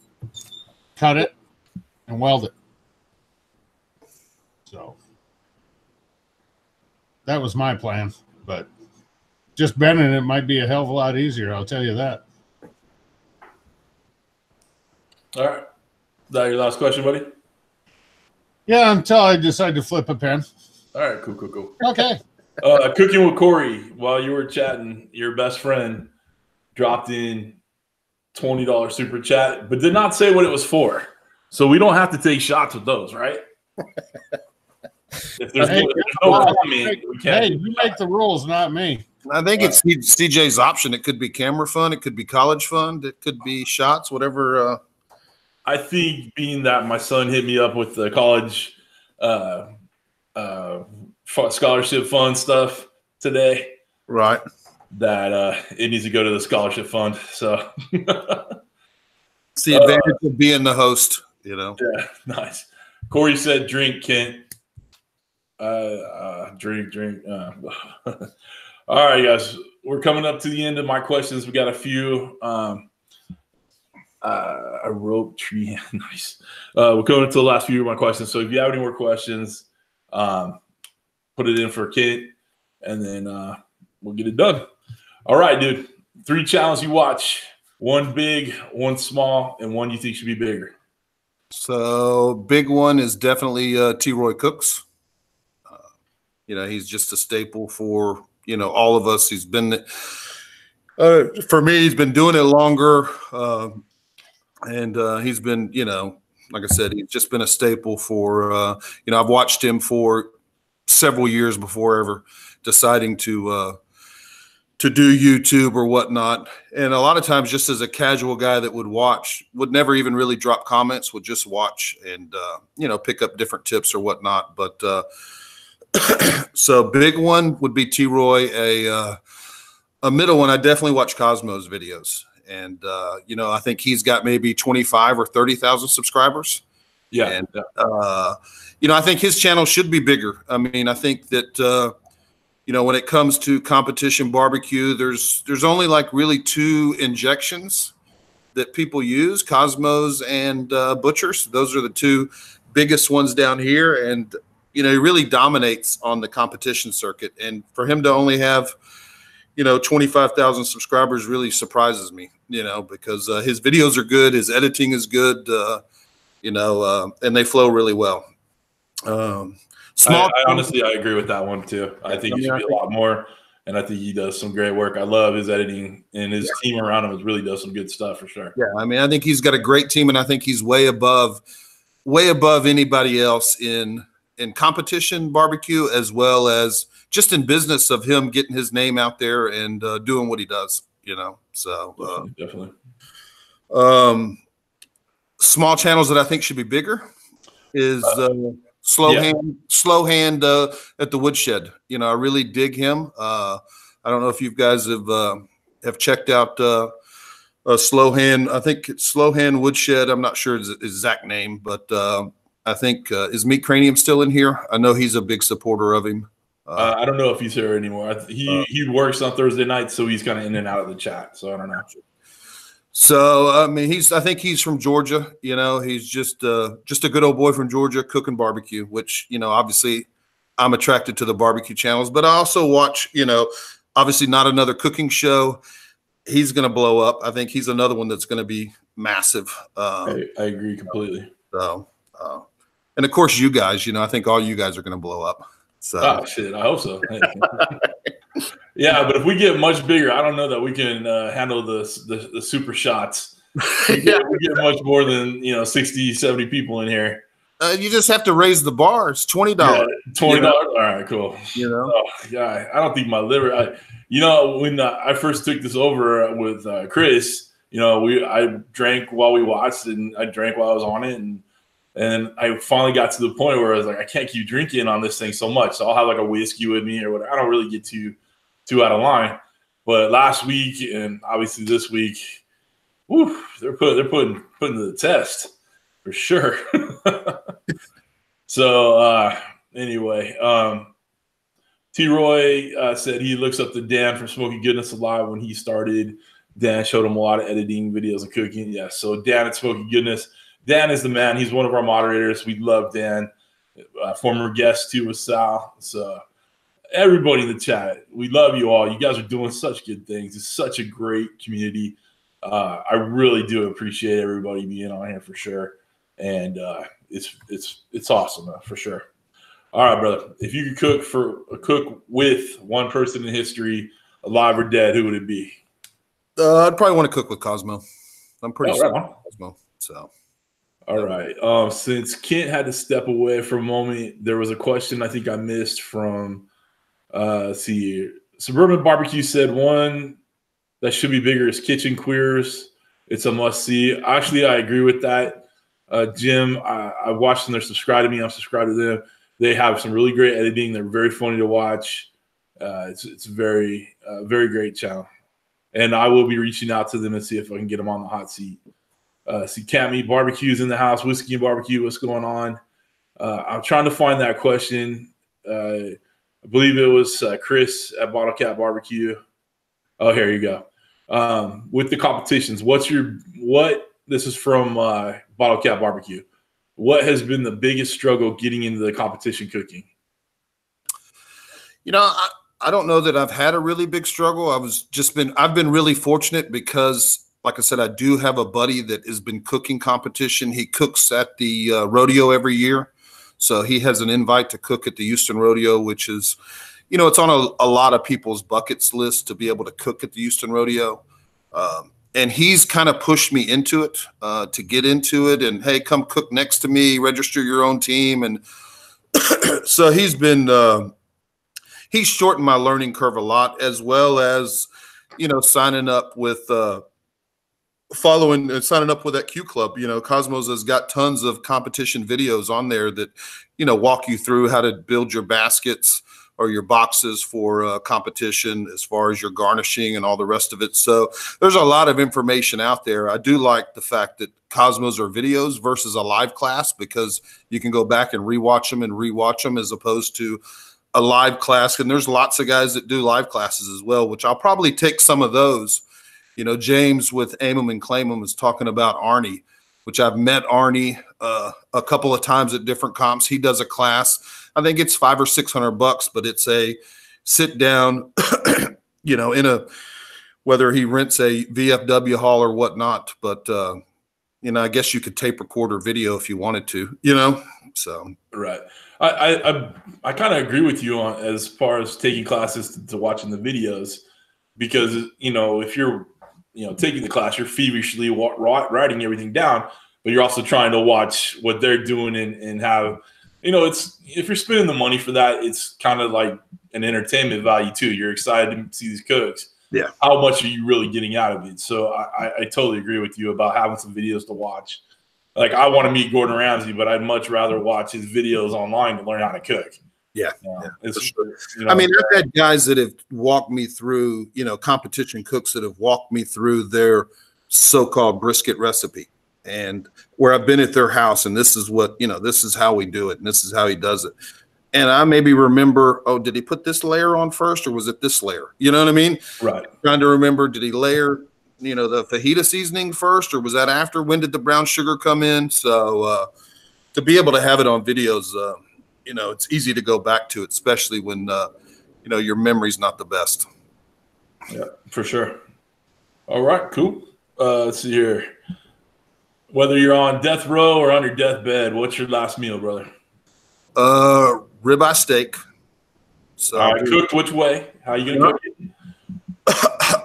cut it, and weld it. So that was my plan, but just bending it might be a hell of a lot easier, I'll tell you that. All right. Is that your last question, buddy? Yeah, until I decide to flip a pen. All right, cool. Okay. Cooking with Corey, while you were chatting, your best friend dropped in $20 super chat, but did not say what it was for. So we don't have to take shots with those, right? If there's no comment, we can't. Hey, you make the rules, not me. I think it's CJ's option. It could be camera fun. It could be college fun. It could be shots, whatever. I think being that my son hit me up with the college scholarship fund stuff today, right? That it needs to go to the scholarship fund. So it's the advantage of being the host, you know. Yeah, nice. Corey said, "Drink, Kent." Drink. All right, guys, we're coming up to the end of my questions. We got a few. A rope tree, nice. We're coming to the last few of my questions. So if you have any more questions, put it in for Kent, and then we'll get it done. All right, dude. 3 challenges you watch: 1 big, 1 small, and 1 you think should be bigger. So big one is definitely T. Roy Cooks. He's just a staple for all of us. He's been for me. He's been doing it longer, and he's been like I said, he's just been a staple for I've watched him for several years before ever deciding to do YouTube or whatnot. And a lot of times, just as a casual guy that would never even really drop comments, would just watch and pick up different tips or whatnot. But so big one would be T-Roy. A middle one, I definitely watch Cosmo's videos, and I think he's got maybe 25 or 30,000 subscribers. Yeah, and I think his channel should be bigger. I mean, I think that when it comes to competition barbecue, there's only like really 2 injections that people use: Cosmo's and Butcher's. Those are the 2 biggest ones down here, and he really dominates on the competition circuit. And for him to only have 25,000 subscribers really surprises me, because his videos are good, his editing is good, and they flow really well. Small. I honestly, I agree with that one too. I think it should be a lot more, and I think he does some great work. I love his editing, and his team around him really does some good stuff for sure. Yeah, I mean, I think he's got a great team, and I think he's way above anybody else in competition barbecue, as well as just in business of him getting his name out there and doing what he does. You know, so definitely. Small channels that I think should be bigger is Slow Hand at the Woodshed. You know, I really dig him. I don't know if you guys have checked out Slow Hand. I think it's Slow Hand Woodshed. I'm not sure his exact name, but I think is Meat Cranium still in here? I know he's a big supporter of him. I don't know if he's here anymore. He works on Thursday nights, so he's kind of in and out of the chat. So I don't know. So I mean, I think he's from Georgia. You know, he's just a good old boy from Georgia cooking barbecue. Which, you know, obviously, I'm attracted to the barbecue channels, but I also watch. You know, obviously, not another cooking show. He's going to blow up. I think he's another one that's going to be massive. I agree completely. So, and of course, you guys. You know, I think all you guys are going to blow up. So, shit, I hope so. Yeah, but if we get much bigger, I don't know that we can handle the super shots. We get much more than 60, 70 people in here. You just have to raise the bar. It's $20. Yeah, $20. All right, cool. You know, yeah, I don't think my liver. When I first took this over with Kris, I drank while we watched, and I drank while I was on it, and I finally got to the point where I was like, I can't keep drinking on this thing so much. So I'll have like a whiskey with me or whatever. I don't really get too out of line. But last week and obviously this week, whew, they're putting to the test for sure. So anyway, T-Roy said he looks up to Dan from SmokeyGoodness a lot. When he started, Dan showed him a lot of editing videos and cooking. Yeah, so Dan at SmokeyGoodness. Dan is the man. He's one of our moderators. We love Dan. Former guest too with Sal. So everybody in the chat, we love you all. You guys are doing such good things. It's such a great community. I really do appreciate everybody being on here for sure. And it's awesome for sure. All right, brother. If you could cook with one person in history, alive or dead, who would it be? I'd probably want to cook with Cosmo. I'm pretty sure Cosmo. So. All right. Since Kent had to step away for a moment, there was a question I think I missed from Suburban Barbecue said one that should be bigger is Kitchen Queers. It's a must see. Actually, I agree with that. Jim, I watched them. They're subscribed to me. I'm subscribed to them. They have some really great editing. They're very funny to watch. It's very great channel. And I will be reaching out to them and see if I can get them on the hot seat. See Cat Meat Barbecue's in the house. Whiskey and Barbecue, what's going on? I'm trying to find that question. I believe it was Kris at Bottle Cap Barbecue. Oh, here you go. With the competitions, this is from Bottle Cap Barbecue. What has been the biggest struggle getting into the competition cooking? You know, I don't know that I've had a really big struggle. I've been really fortunate because, like I said, I do have a buddy that has been cooking competition. He cooks at the rodeo every year. So he has an invite to cook at the Houston Rodeo, which is, it's on a lot of people's buckets list to be able to cook at the Houston Rodeo. And he's kind of pushed me into it, to get into it. And, hey, come cook next to me, register your own team. And so he's shortened my learning curve a lot, as well as, signing up with signing up with that Q Club. Cosmos has got tons of competition videos on there that, walk you through how to build your baskets or your boxes for competition, as far as your garnishing and all the rest of it. So there's a lot of information out there. I do like the fact that Cosmos are videos versus a live class, because you can go back and rewatch them as opposed to a live class. And there's lots of guys that do live classes as well, which I'll probably take some of those. James with Aim 'em and Claim 'em is talking about Arnie, which I've met Arnie a couple of times at different comps. He does a class. I think it's $500 or $600, but it's a sit down, whether he rents a VFW hall or whatnot. But you know, I guess you could tape record or video if you wanted to, you know, so. Right. I kind of agree with you on as far as taking classes to watching the videos, because, you know, if you're, you know, taking the class, you're feverishly writing everything down, but you're also trying to watch what they're doing and have, you know, it's, if you're spending the money for that, it's kind of like an entertainment value too. You're excited to see these cooks. Yeah. How much are you really getting out of it? So I totally agree with you about having some videos to watch. Like, I want to meet Gordon Ramsay, but I'd much rather watch his videos online to learn how to cook. Yeah. Yeah, for sure. You know, I mean, I've had guys that have walked me through, you know, competition cooks that have walked me through their so-called brisket recipe, and where I've been at their house, and this is what, you know, this is how we do it, and this is how he does it. And I maybe remember, oh, did he put this layer on first, or was it this layer? You know what I mean? Right. Trying to remember, did he layer, you know, the fajita seasoning first, or was that after? When did the brown sugar come in? So to be able to have it on videos, you know, it's easy to go back to it, especially when, you know, your memory's not the best. Yeah, for sure. All right, cool. Let's see here. Whether you're on death row or on your deathbed, what's your last meal, brother? Ribeye steak. So, all right, cooked which way? How are you gonna cook it?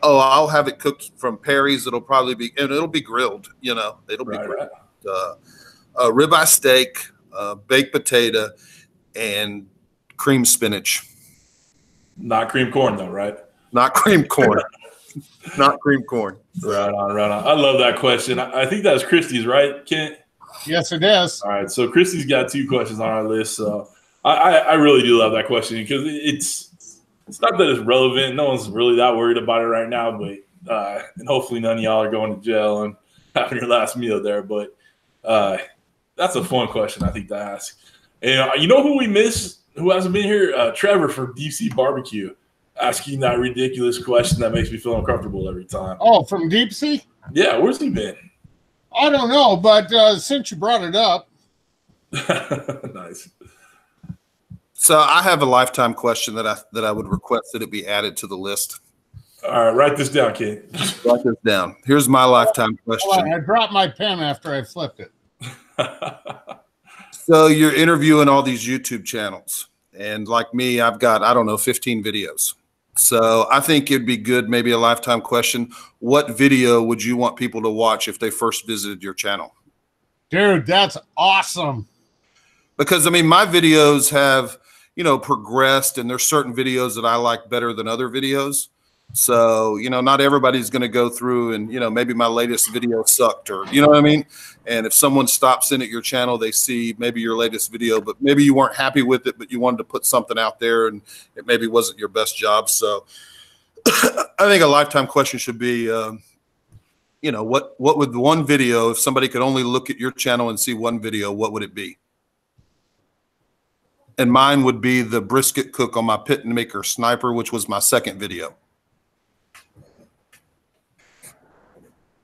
Oh, I'll have it cooked from Perry's. It'll probably be, and it'll be grilled. You know, it'll be grilled. Ribeye steak, baked potato, and cream spinach. Not cream corn, though, right? Not cream corn. Not cream corn. Right on, right on. I love that question. I think that's Christy's, right, Kent? Yes, it is. All right, so Christy's got 2 questions on our list. So I really do love that question, because it's not that it's relevant. No one's really that worried about it right now, but and hopefully none of y'all are going to jail and having your last meal there. But that's a fun question, I think, to ask. And you know who we miss, who hasn't been here? Trevor from Deep Sea Barbecue, asking that ridiculous question that makes me feel uncomfortable every time. Oh, from Deep Sea? Yeah, where's he been? I don't know, but since you brought it up. Nice. So I have a lifetime question that I would request that it be added to the list. All right, write this down, kid. Write this down. Here's my lifetime question. I dropped my pen after I flipped it. So you're interviewing all these YouTube channels, and like me, I've got, I don't know, 15 videos. So I think it'd be good, maybe a lifetime question. What video would you want people to watch if they first visited your channel? Dude, that's awesome. Because, I mean, my videos have, you know, progressed, and there's certain videos that I like better than other videos. So, you know, not everybody's going to go through and, you know, maybe my latest video sucked, or, you know what I mean? And if someone stops in at your channel, they see maybe your latest video, but maybe you weren't happy with it, but you wanted to put something out there and it maybe wasn't your best job. So I think a lifetime question should be, you know, what would one video, if somebody could only look at your channel and see one video, what would it be? And mine would be the brisket cook on my pit and maker sniper, which was my second video.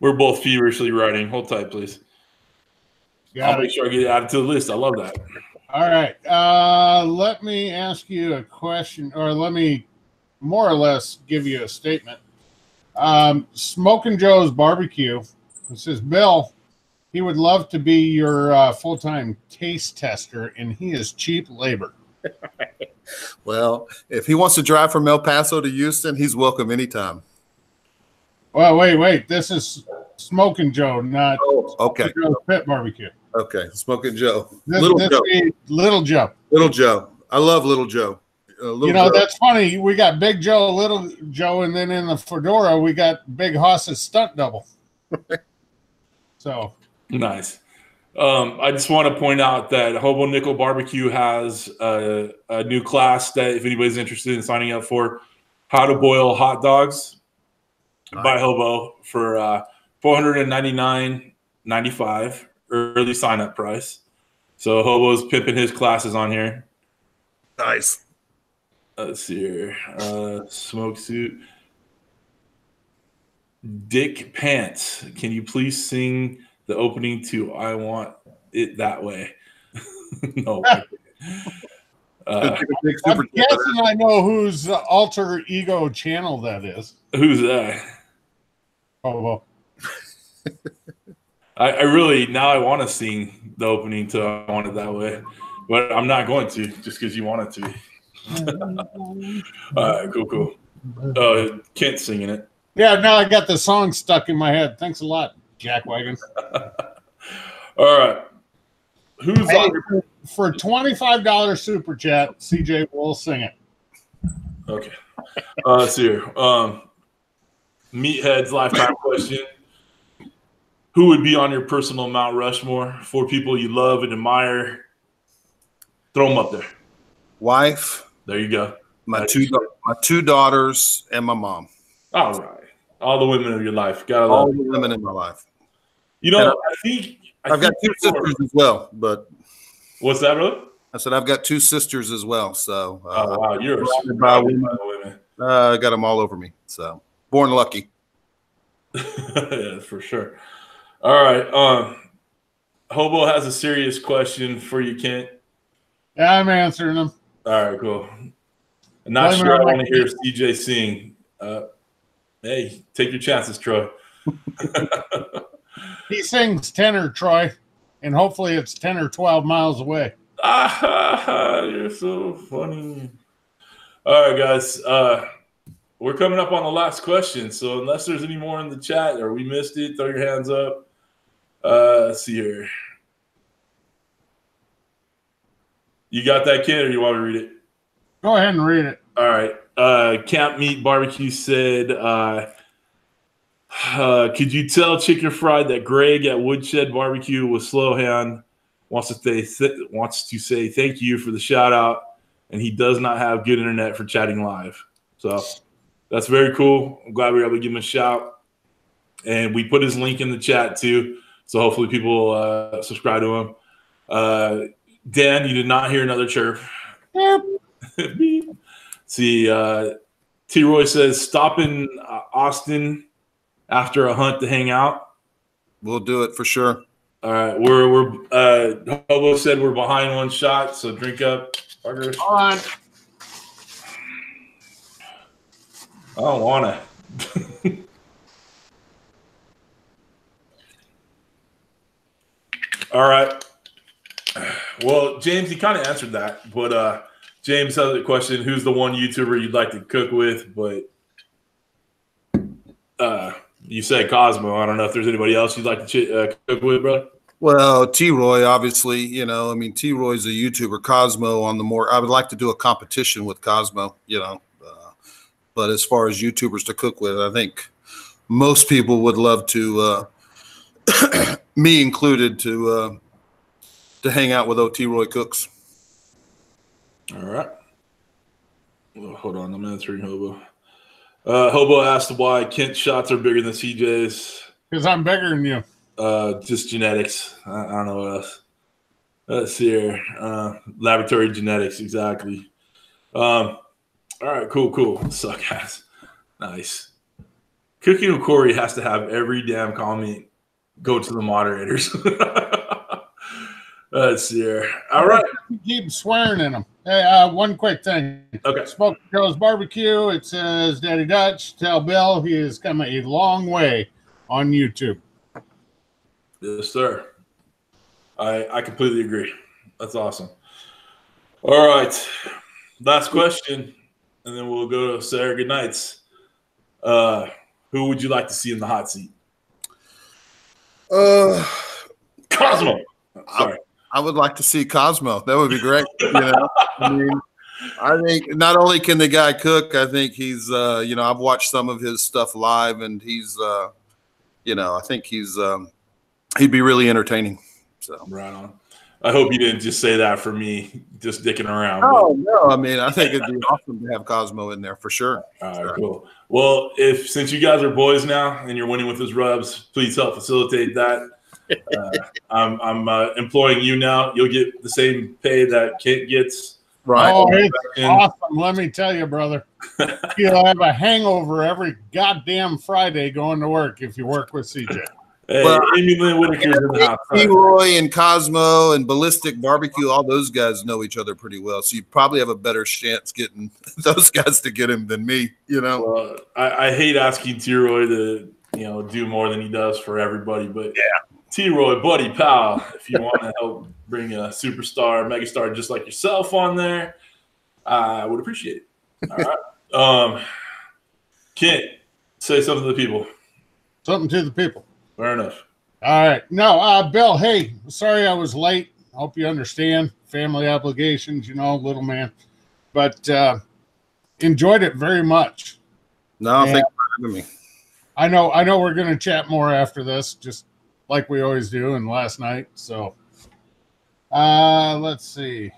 We're both feverishly writing. Hold tight, please. I'll make sure I get it added to the list. I love that. All right. Let me ask you a question, or let me more or less give you a statement. Smoking Joe's Barbecue. It says, Bill, he would love to be your full-time taste tester, and he is cheap labor. Well, if he wants to drive from El Paso to Houston, he's welcome anytime. Well, wait. This is Smoking Joe, not okay. Joe's Pit Barbecue. Okay, Smoking Joe. Little Joe. Little Joe. Little Joe. I love Little Joe. You know, that's funny. We got Big Joe, Little Joe, and then in the Fedora, we got Big Hoss's stunt double. So nice. I just want to point out that Hobo Nichol BBQ has a new class that, if anybody's interested in signing up for, how to boil hot dogs by Hobo for $499.95 early sign up price. So Hobo's pimping his classes on here. Nice. Let's see here. Smoke suit. Dick Pants. Can you please sing the opening to I Want It That Way? No. I'm guessing I know whose alter ego channel that is. Who's that? Oh, well. I really now I want to sing the opening to I Want It That Way, but I'm not going to just because you want it to be. All right, cool. Kent singing it. Yeah, now I got the song stuck in my head. Thanks a lot, Jackwagon. All right. Who's on for $25 super chat? CJ will sing it. Okay. Let's see here. Meathead's lifetime question. Who would be on your personal Mount Rushmore? 4 people you love and admire. Throw them up there. Wife. There you go. My two daughters and my mom. All right. All the women of your life. Gotta love all the women in my life. You know, I think I've got 2 sisters as well, but what's that, brother? I said I've got 2 sisters as well. So oh wow, you're surrounded by women. I got them all over me. So born lucky. Yeah, for sure. All right. Hobo has a serious question for you, Kent. Yeah, I'm answering them. All right, cool. I'm not sure I want to hear CJ sing. Hey, take your chances, Troy. He sings tenor, Troy, and hopefully it's 10 or 12 miles away. You're so funny. All right, guys. We're coming up on the last question, so unless there's any more in the chat or we missed it, throw your hands up. Let's see here. You got that, Kid, or you want me to read it? Go ahead and read it. All right. Camp Meat Barbecue said, could you tell Chicken Fried that Greg at Woodshed Barbecue with Slow Hand wants to say thank you for the shout out, and he does not have good internet for chatting live. So that's very cool. I'm glad we were able to give him a shout. And we put his link in the chat too. So hopefully people subscribe to him. Dan, you did not hear another chirp. Yep. See, T. Roy says, stop in Austin after a hunt to hang out. We'll do it for sure. All right. We're Hobo said we're behind 1 shot, so drink up. Fuckers. On. I don't want to. All right. Well, James, you kind of answered that, but James has a question: who's the one YouTuber you'd like to cook with? But you said Cosmo. I don't know if there's anybody else you'd like to cook with, bro. Well, T-Roy, obviously, T-Roy's a YouTuber. Cosmo on the more, I would like to do a competition with Cosmo, but as far as YouTubers to cook with, I think most people would love to, me included, to hang out with T-Roy Cooks. All right. Well, hold on, I'm answering Hobo. Hobo asked why Kent's shots are bigger than CJ's. Because I'm bigger than you. Just genetics. I don't know what else. Let's see here. Laboratory genetics, exactly. All right, cool. Suck ass. Nice. Cooking with Corey has to have every damn comment go to the moderators. Let's see here. All right. Keep swearing in them. Hey, one quick thing. Okay. SmokeyGoodness BBQ. It says, Daddy Dutch, tell Bill he has come a long way on YouTube. Yes, sir. I completely agree. That's awesome. All right. Last question, and then we'll go to say our good nights. Who would you like to see in the hot seat? Cosmo. Sorry. I would like to see Cosmo. That would be great. I mean, I think not only can the guy cook, I think he's, I've watched some of his stuff live, and he's, I think he'd be really entertaining. So right on. I hope you didn't just say that for me, just dicking around. Oh, no. I mean, I think it'd be awesome to have Cosmo in there for sure. All right, cool. Well, since you guys are boys now and you're winning with his rubs, please help facilitate that. I'm employing you now. You'll get the same pay that Kent gets. Right. Oh, it's awesome. Let me tell you, brother. You'll have a hangover every goddamn Friday going to work if you work with CJ. Hey, well, Amy Lynn Whitaker's in the house. Leroy and Cosmo and Ballistic Barbecue, all those guys know each other pretty well. So you probably have a better chance getting those guys to get him than me, Well, I hate asking T-Roy to, do more than he does for everybody. But T-Roy, buddy, pal, if you want to help bring a superstar, megastar just like yourself on there, I would appreciate it. All right. Kent, say something to the people. Something to the people. Fair enough. All right. No, Bill, hey, sorry I was late. Hope you understand. Family obligations, you know, little man. But enjoyed it very much. No, thank you for having me. I know we're going to chat more after this, just like we always do, and last night. So let's see.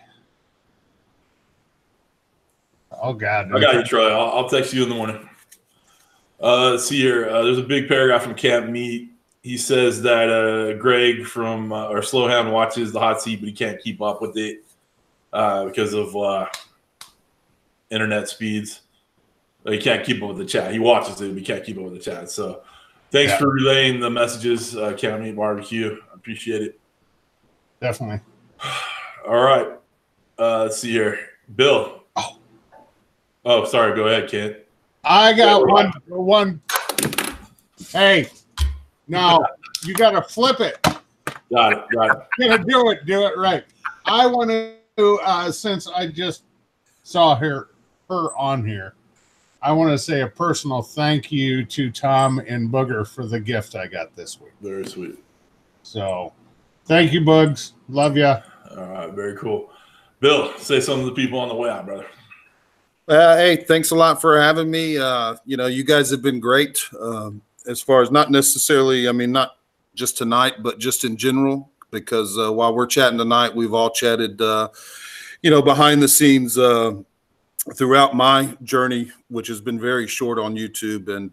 Oh, God. I got you, Troy. I'll text you in the morning. Let's see here. There's a big paragraph from Camp Meat. He says that Greg from or Slowhound watches the hot seat, but he can't keep up with it because of internet speeds. He can't keep up with the chat. He watches it, but he can't keep up with the chat. So thanks for relaying the messages, Camp Meat Barbecue. I appreciate it. Definitely. All right. Let's see here. Bill. Oh, sorry. Go ahead, Kent. I got one. Hey, no, you got to flip it. Got it. You got to do it right. I want to, since I just saw her on here, I want to say a personal thank you to Tom and Booger for the gift I got this week. Very sweet. So, thank you, Bugs. Love ya. All right, very cool. Bill, say something to the people on the way out, brother. Hey, thanks a lot for having me. You know, you guys have been great as far as not necessarily, I mean, not just tonight, but just in general, because while we're chatting tonight, we've all chatted, you know, behind the scenes throughout my journey, which has been very short on YouTube. And,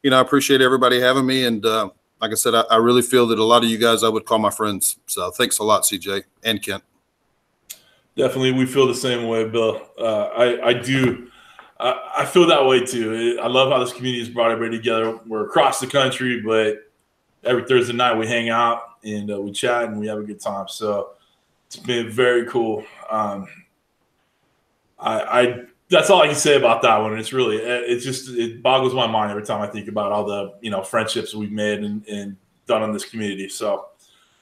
you know, I appreciate everybody having me. And like I said, I really feel that a lot of you guys I would call my friends. So thanks a lot, CJ and Kent. Definitely, we feel the same way, Bill. I do. I feel that way too. I love how this community has brought everybody together. We're across the country, but every Thursday night we hang out and we chat and we have a good time. So it's been very cool. That's all I can say about that one. It's really, it boggles my mind every time I think about all the, you know, friendships we've made and done in this community. So.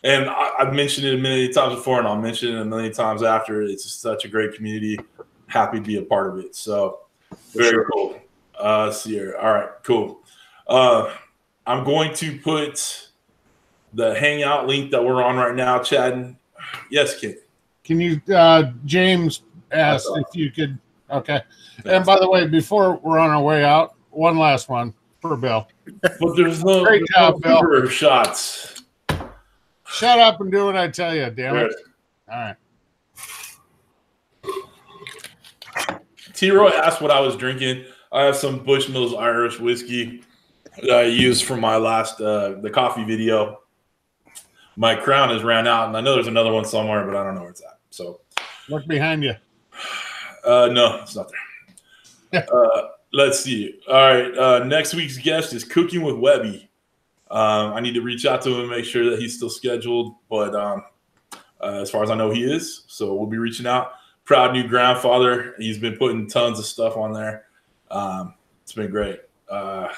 And I've mentioned it a million times before, and I'll mention it a million times after. It's just such a great community. Happy to be a part of it. So very cool. See here. All right, cool. I'm going to put the Hangout link that we're on right now, chatting. Yes, Kid. Can you, James asked if you could, okay. And by the way, before we're on our way out, one last one for Bill. But there's no great job, Bill. Shots. Shut up and do what I tell you, damn it. All right. T-Roy asked what I was drinking. I have some Bushmills Irish whiskey that I used for my last the coffee video. My crown has ran out, and I know there's another one somewhere, but I don't know where it's at. So look behind you. No, it's not there. Let's see. All right. Next week's guest is Cooking with Webby. I need to reach out to him and make sure that he's still scheduled. But as far as I know, he is. So we'll be reaching out. Proud new grandfather. He's been putting tons of stuff on there. It's been great. No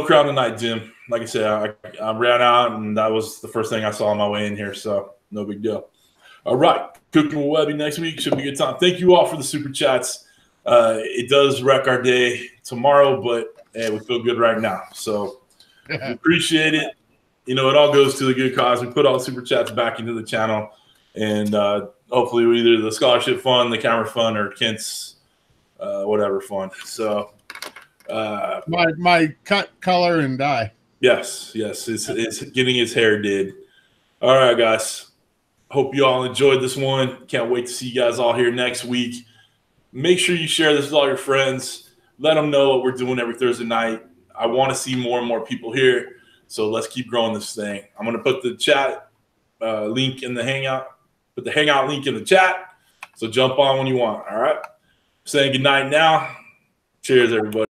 crowd tonight, Jim. Like I said, I ran out, and that was the first thing I saw on my way in here. So no big deal. All right. Cooking with Webby next week. Should be a good time. Thank you all for the super chats. It does wreck our day tomorrow, but hey, we feel good right now. So we appreciate it. You know, it all goes to the good cause. We put all the super chats back into the channel, and hopefully either the scholarship fund, the camera fund, or Kent's whatever fund. So my cut, color, and dye. Yes, it's getting his hair did. All right, guys. Hope you all enjoyed this one. Can't wait to see you guys all here next week. Make sure you share this with all your friends. Let them know what we're doing every Thursday night. I want to see more and more people here, so let's keep growing this thing. I'm going to put the chat link in the Hangout. Put the Hangout link in the chat, so jump on when you want, all right? Saying good night now. Cheers, everybody.